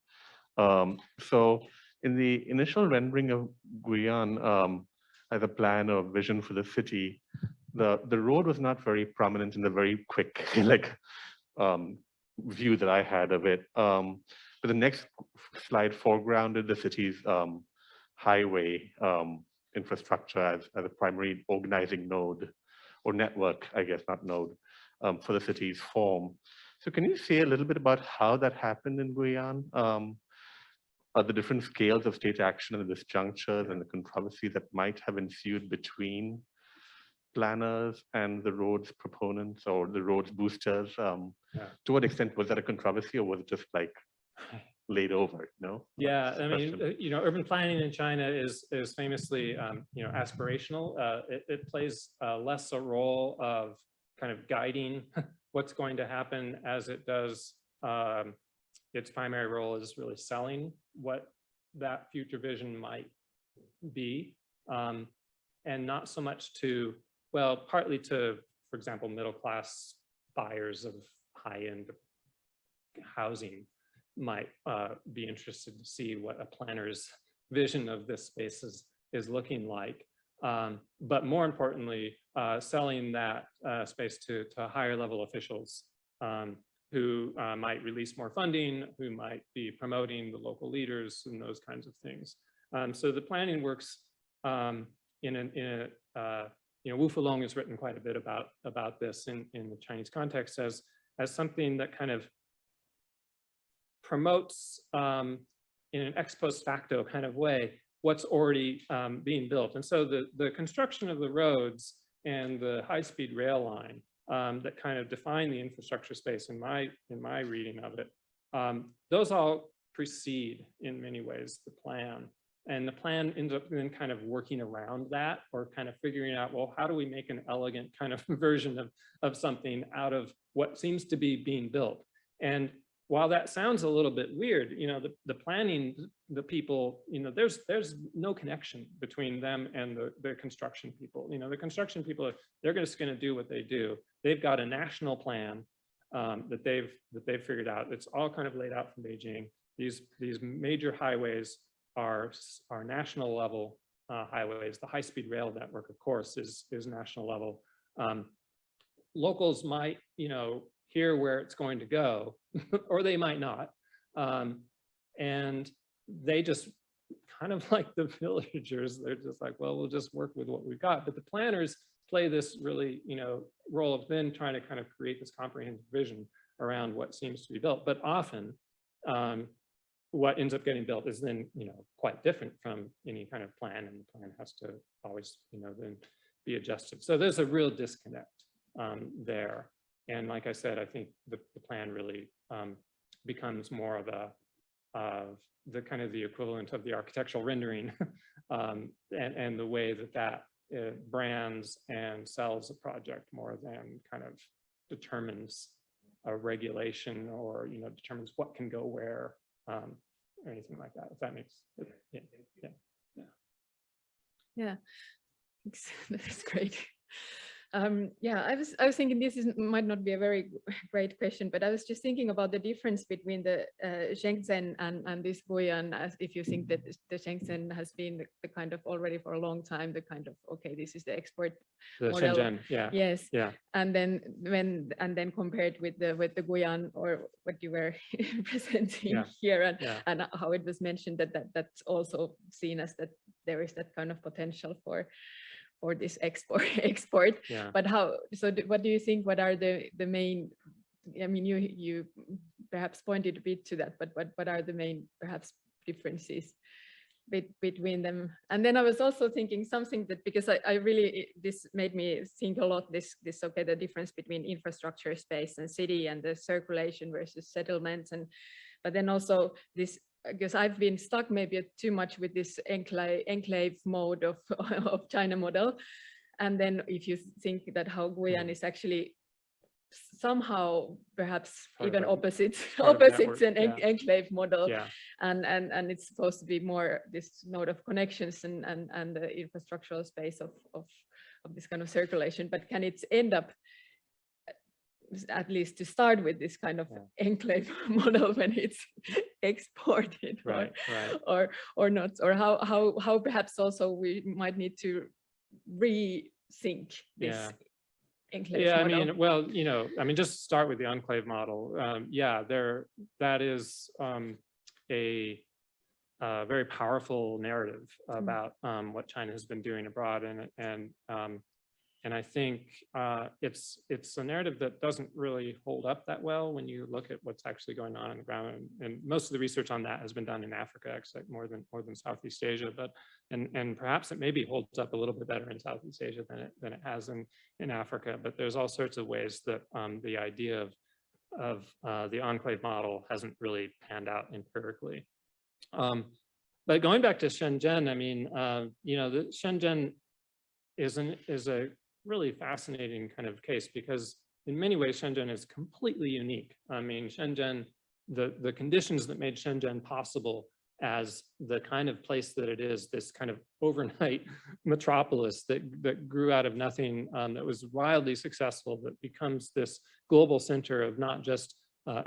So in the initial rendering of Guiyang as a plan or vision for the city, the road was not very prominent in the very quick view that I had of it. But the next slide foregrounded the city's highway infrastructure as a primary organizing node, or network, I guess, not node, for the city's form. So can you say a little bit about how that happened in Guiyang? The different scales of state action and the disjunctures and the controversy that might have ensued between planners and the roads proponents or the roads boosters? To what extent was that a controversy, or was it just like laid over? No. Yeah, I mean, urban planning in China is famously, aspirational. It plays less a role of kind of guiding what's going to happen as it does. Its primary role is really selling what that future vision might be, and not so much to, well, partly to, for example, middle-class buyers of high-end housing might be interested to see what a planner's vision of this space is looking like. But more importantly, selling that space to higher level officials who might release more funding, who might be promoting the local leaders and those kinds of things. So the planning works Wu Fulong has written quite a bit about this in the Chinese context as something that kind of promotes in an ex post facto kind of way what's already being built. And so the construction of the roads and the high-speed rail line that kind of define the infrastructure space in my reading of it, those all precede in many ways the plan. And the plan ends up then kind of working around that, or kind of figuring out, well, how do we make an elegant kind of version of something out of what seems to be being built? And while that sounds a little bit weird, the planning, the people, there's no connection between them and the construction people. The construction people, they're just going to do what they do. They've got a national plan that they've figured out. It's all kind of laid out from Beijing. These major highways are national level highways. The high-speed rail network, of course, is national level. Locals might, hear where it's going to go, or they might not. And they just kind of like the villagers, they're just like, well, we'll just work with what we've got. But the planners play this really, role of then trying to kind of create this comprehensive vision around what seems to be built. But often, what ends up getting built is then, quite different from any kind of plan, and the plan has to always, then be adjusted. So there's a real disconnect there. And like I said, I think the plan really becomes more of the kind of the equivalent of the architectural rendering and the way that brands and sells a project more than kind of determines a regulation or, determines what can go where or anything like that, if that makes sense. Yeah, that's great. Yeah, I was thinking this might not be a very great question, but I was just thinking about the difference between the Shenzhen and this Guiyang, as if you think that the Shenzhen has been the kind of already for a long time, the kind of, okay, this is the export model. Shenzhen, yeah. Yes. Yeah. And then compared with the Guiyang, or what you were presenting here, and how it was mentioned that's also seen as that there is that kind of potential for this export. Yeah. But what do you think, what are the main, I mean, you perhaps pointed a bit to that, but what are the main perhaps differences between them? And then I was also thinking something that, because I really, this made me think a lot, this okay, the difference between infrastructure space and city, and the circulation versus settlements, but then also this, because I've been stuck maybe too much with this enclave mode of China model. And then if you think that how Guiyang is actually somehow perhaps even opposites an enclave model. Yeah. And it's supposed to be more this node of connections and the infrastructural space of this kind of circulation, but can it end up, at least to start with, this kind of enclave model when it's exported, right. or not, or how perhaps also we might need to rethink this enclave model. I mean, just start with the enclave model. That is a very powerful narrative about what China has been doing abroad, and I think it's a narrative that doesn't really hold up that well when you look at what's actually going on the ground. And most of the research on that has been done in Africa, actually, more than Southeast Asia. But and perhaps it maybe holds up a little bit better in Southeast Asia than it has in Africa. But there's all sorts of ways that the idea of the enclave model hasn't really panned out empirically. But going back to Shenzhen, I mean, the Shenzhen is a really fascinating kind of case, because in many ways Shenzhen is completely unique. I mean, Shenzhen, the conditions that made Shenzhen possible as the kind of place that it is, this kind of overnight metropolis that grew out of nothing, that was wildly successful, that becomes this global center of not just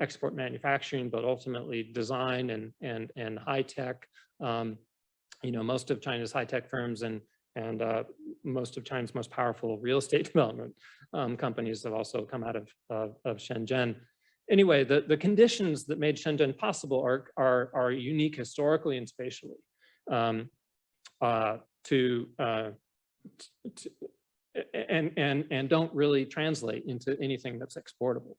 export manufacturing, but ultimately design and high tech. Most of China's high tech firms and most of China's most powerful real estate development companies have also come out of Shenzhen. Anyway, the conditions that made Shenzhen possible are unique historically and spatially, and don't really translate into anything that's exportable.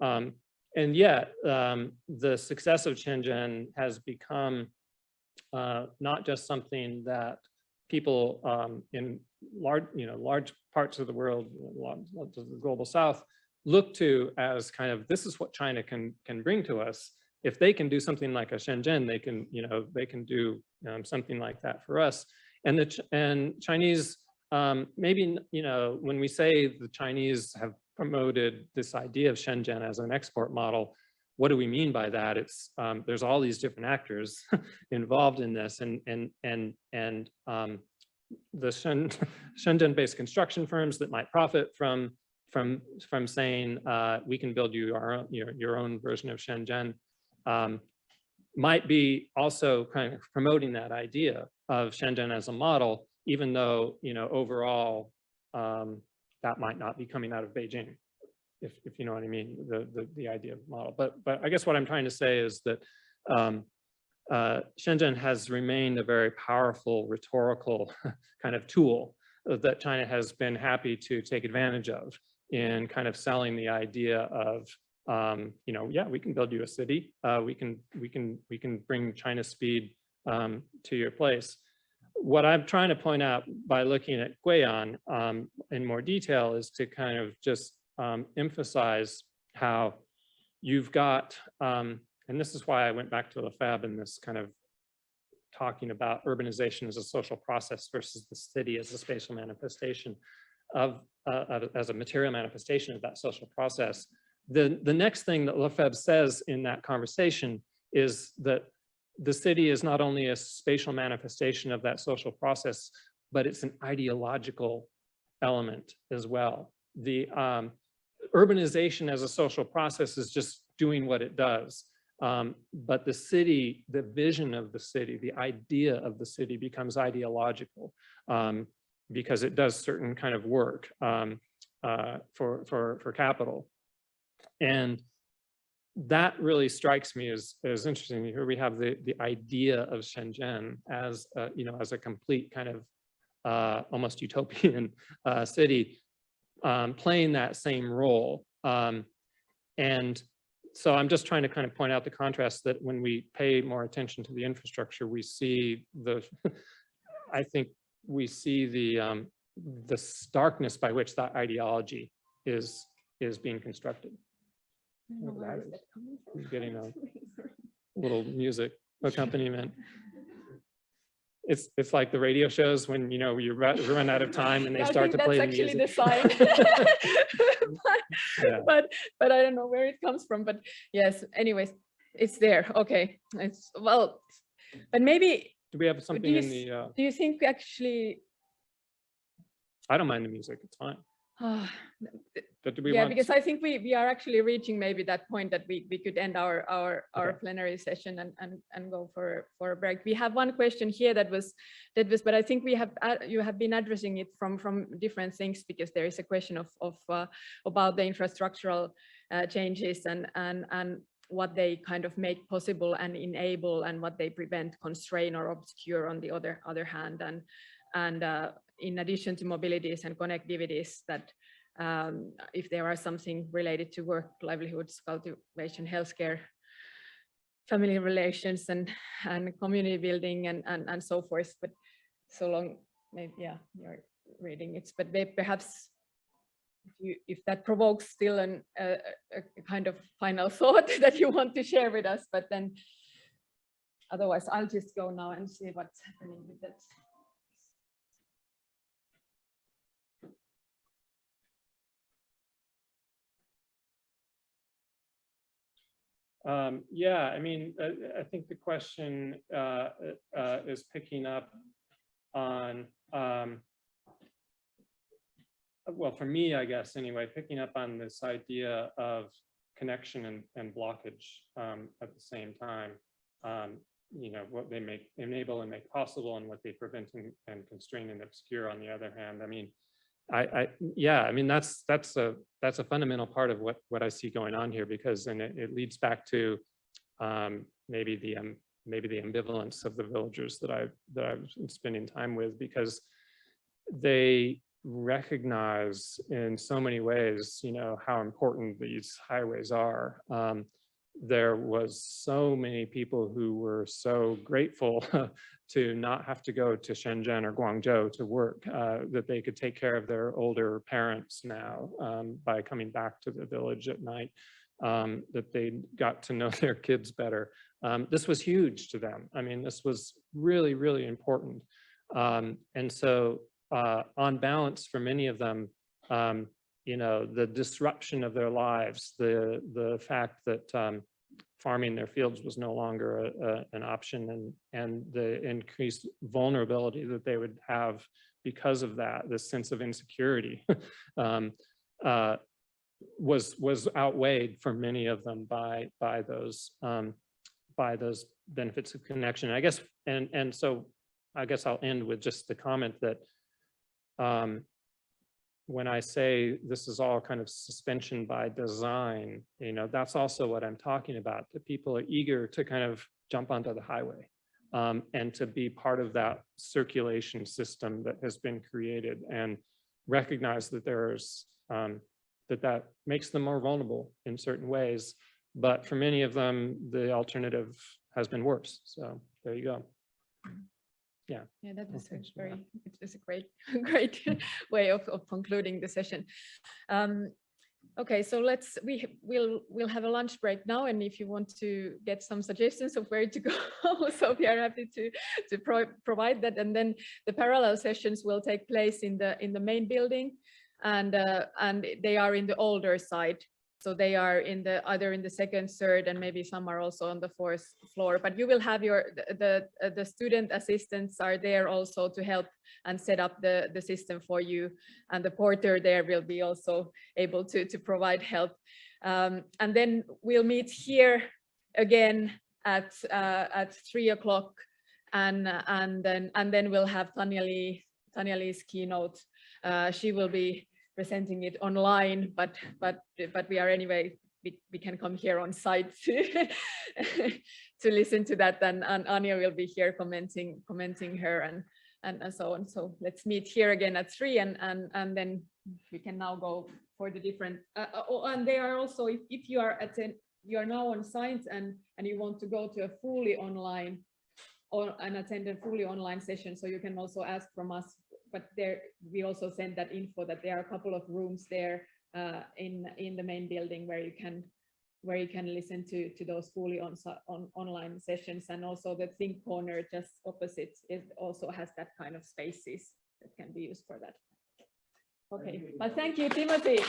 And yet, the success of Shenzhen has become not just something that people in large parts of the world, the global South, look to as kind of, this is what China can bring to us. If they can do something like a Shenzhen, they can do something like that for us. And Chinese, maybe when we say the Chinese have promoted this idea of Shenzhen as an export model, what do we mean by that? It's there's all these different actors involved in this, and the Shenzhen-based construction firms that might profit from saying we can build you your own version of Shenzhen, might be also kind of promoting that idea of Shenzhen as a model, even though overall that might not be coming out of Beijing, if you know what I mean, the idea of model. But I guess what I'm trying to say is that Shenzhen has remained a very powerful rhetorical kind of tool that China has been happy to take advantage of in kind of selling the idea of, you know, yeah, we can build you a city. We can bring China's speed to your place. What I'm trying to point out by looking at Guiyang in more detail is to kind of just emphasize how you've got, and this is why I went back to Lefebvre in this kind of talking about urbanization as a social process versus the city as a spatial manifestation of, as a material manifestation of that social process. The next thing that Lefebvre says in that conversation is that the city is not only a spatial manifestation of that social process, but it's an ideological element as well. The urbanization as a social process is just doing what it does. But the city, the vision of the city, the idea of the city becomes ideological because it does certain kind of work for capital. And that really strikes me as interesting. Here we have the idea of Shenzhen as you know, as a complete kind of almost utopian city playing that same role. And so I'm just trying to kind of point out the contrast that when we pay more attention to the infrastructure, we see the, I think we see the starkness by which that ideology is being constructed. You're getting a little music accompaniment. It's like the radio shows when, you know, you run out of time and they start to play the music. That's actually the sign. Yeah. But I don't know where it comes from. But yes, anyways, it's there. Okay. It's, well, but maybe. Do we have something in the? Do you think actually? I don't mind the music. It's fine. But do we want because I think we are actually reaching maybe that point that we could end our Okay. plenary session and go for a break. We have one question here that was, but I think we have you have been addressing it from different things, because there is a question of about the infrastructural changes and what they kind of make possible and enable, and what they prevent, constrain, or obscure on the other hand, and in addition to mobilities and connectivities, that if there are something related to work, livelihoods, cultivation, healthcare, family relations, and community building, and so forth. But so long, maybe, yeah, you're reading it, but perhaps if that provokes still a kind of final thought that you want to share with us, but then otherwise I'll just go now and see what's happening with that. Yeah, I mean, I think the question is picking up on, well, for me, I guess, anyway, picking up on this idea of connection and blockage at the same time. You know, what they enable and make possible, and what they prevent and constrain and obscure on the other hand. I mean, yeah, I mean, that's a fundamental part of what I see going on here, because and it leads back to maybe the ambivalence of the villagers that I've been spending time with, because they recognize in so many ways, you know, how important these highways are. There was so many people who were so grateful to not have to go to Shenzhen or Guangzhou to work, that they could take care of their older parents now by coming back to the village at night, that they got to know their kids better. This was huge to them. I mean, this was really, really important. And so on balance, for many of them, you know, the disruption of their lives, the fact that farming their fields was no longer an option, and the increased vulnerability that they would have because of that, this sense of insecurity, was outweighed for many of them by those benefits of connection. I guess, and so I guess I'll end with just the comment that when I say this is all kind of suspension by design, you know, that's also what I'm talking about. The people are eager to kind of jump onto the highway. and to be part of that circulation system that has been created, and recognize that there's that makes them more vulnerable in certain ways, but for many of them, the alternative has been worse. So there you go. Yeah. Yeah, that was Okay, very, it was a great way of concluding the session. Okay, so we'll have a lunch break now, and if you want to get some suggestions of where to go, so we are happy to provide that. And then the parallel sessions will take place in the main building, and they are in the older side. So they are either in the second, third, and maybe some are also on the fourth floor. But you will have the student assistants are there also to help and set up the system for you, and the porter there will be also able to provide help. And then we'll meet here again at 3 o'clock, and then we'll have Tanya Lee's keynote. She will be presenting it online, but we are anyway, we can come here on site to listen to that, and Anya will be here commenting her and so on. So let's meet here again at 3, and then we can now go for the different and they are also, if you are now on site and you want to go to a fully online and attend a fully online session, so you can also ask from us. But there, we also send that info that there are a couple of rooms there in the main building where you can listen to those fully online sessions, and also the Think Corner just opposite also has that kind of spaces that can be used for that. Okay, but thank you, Timothy.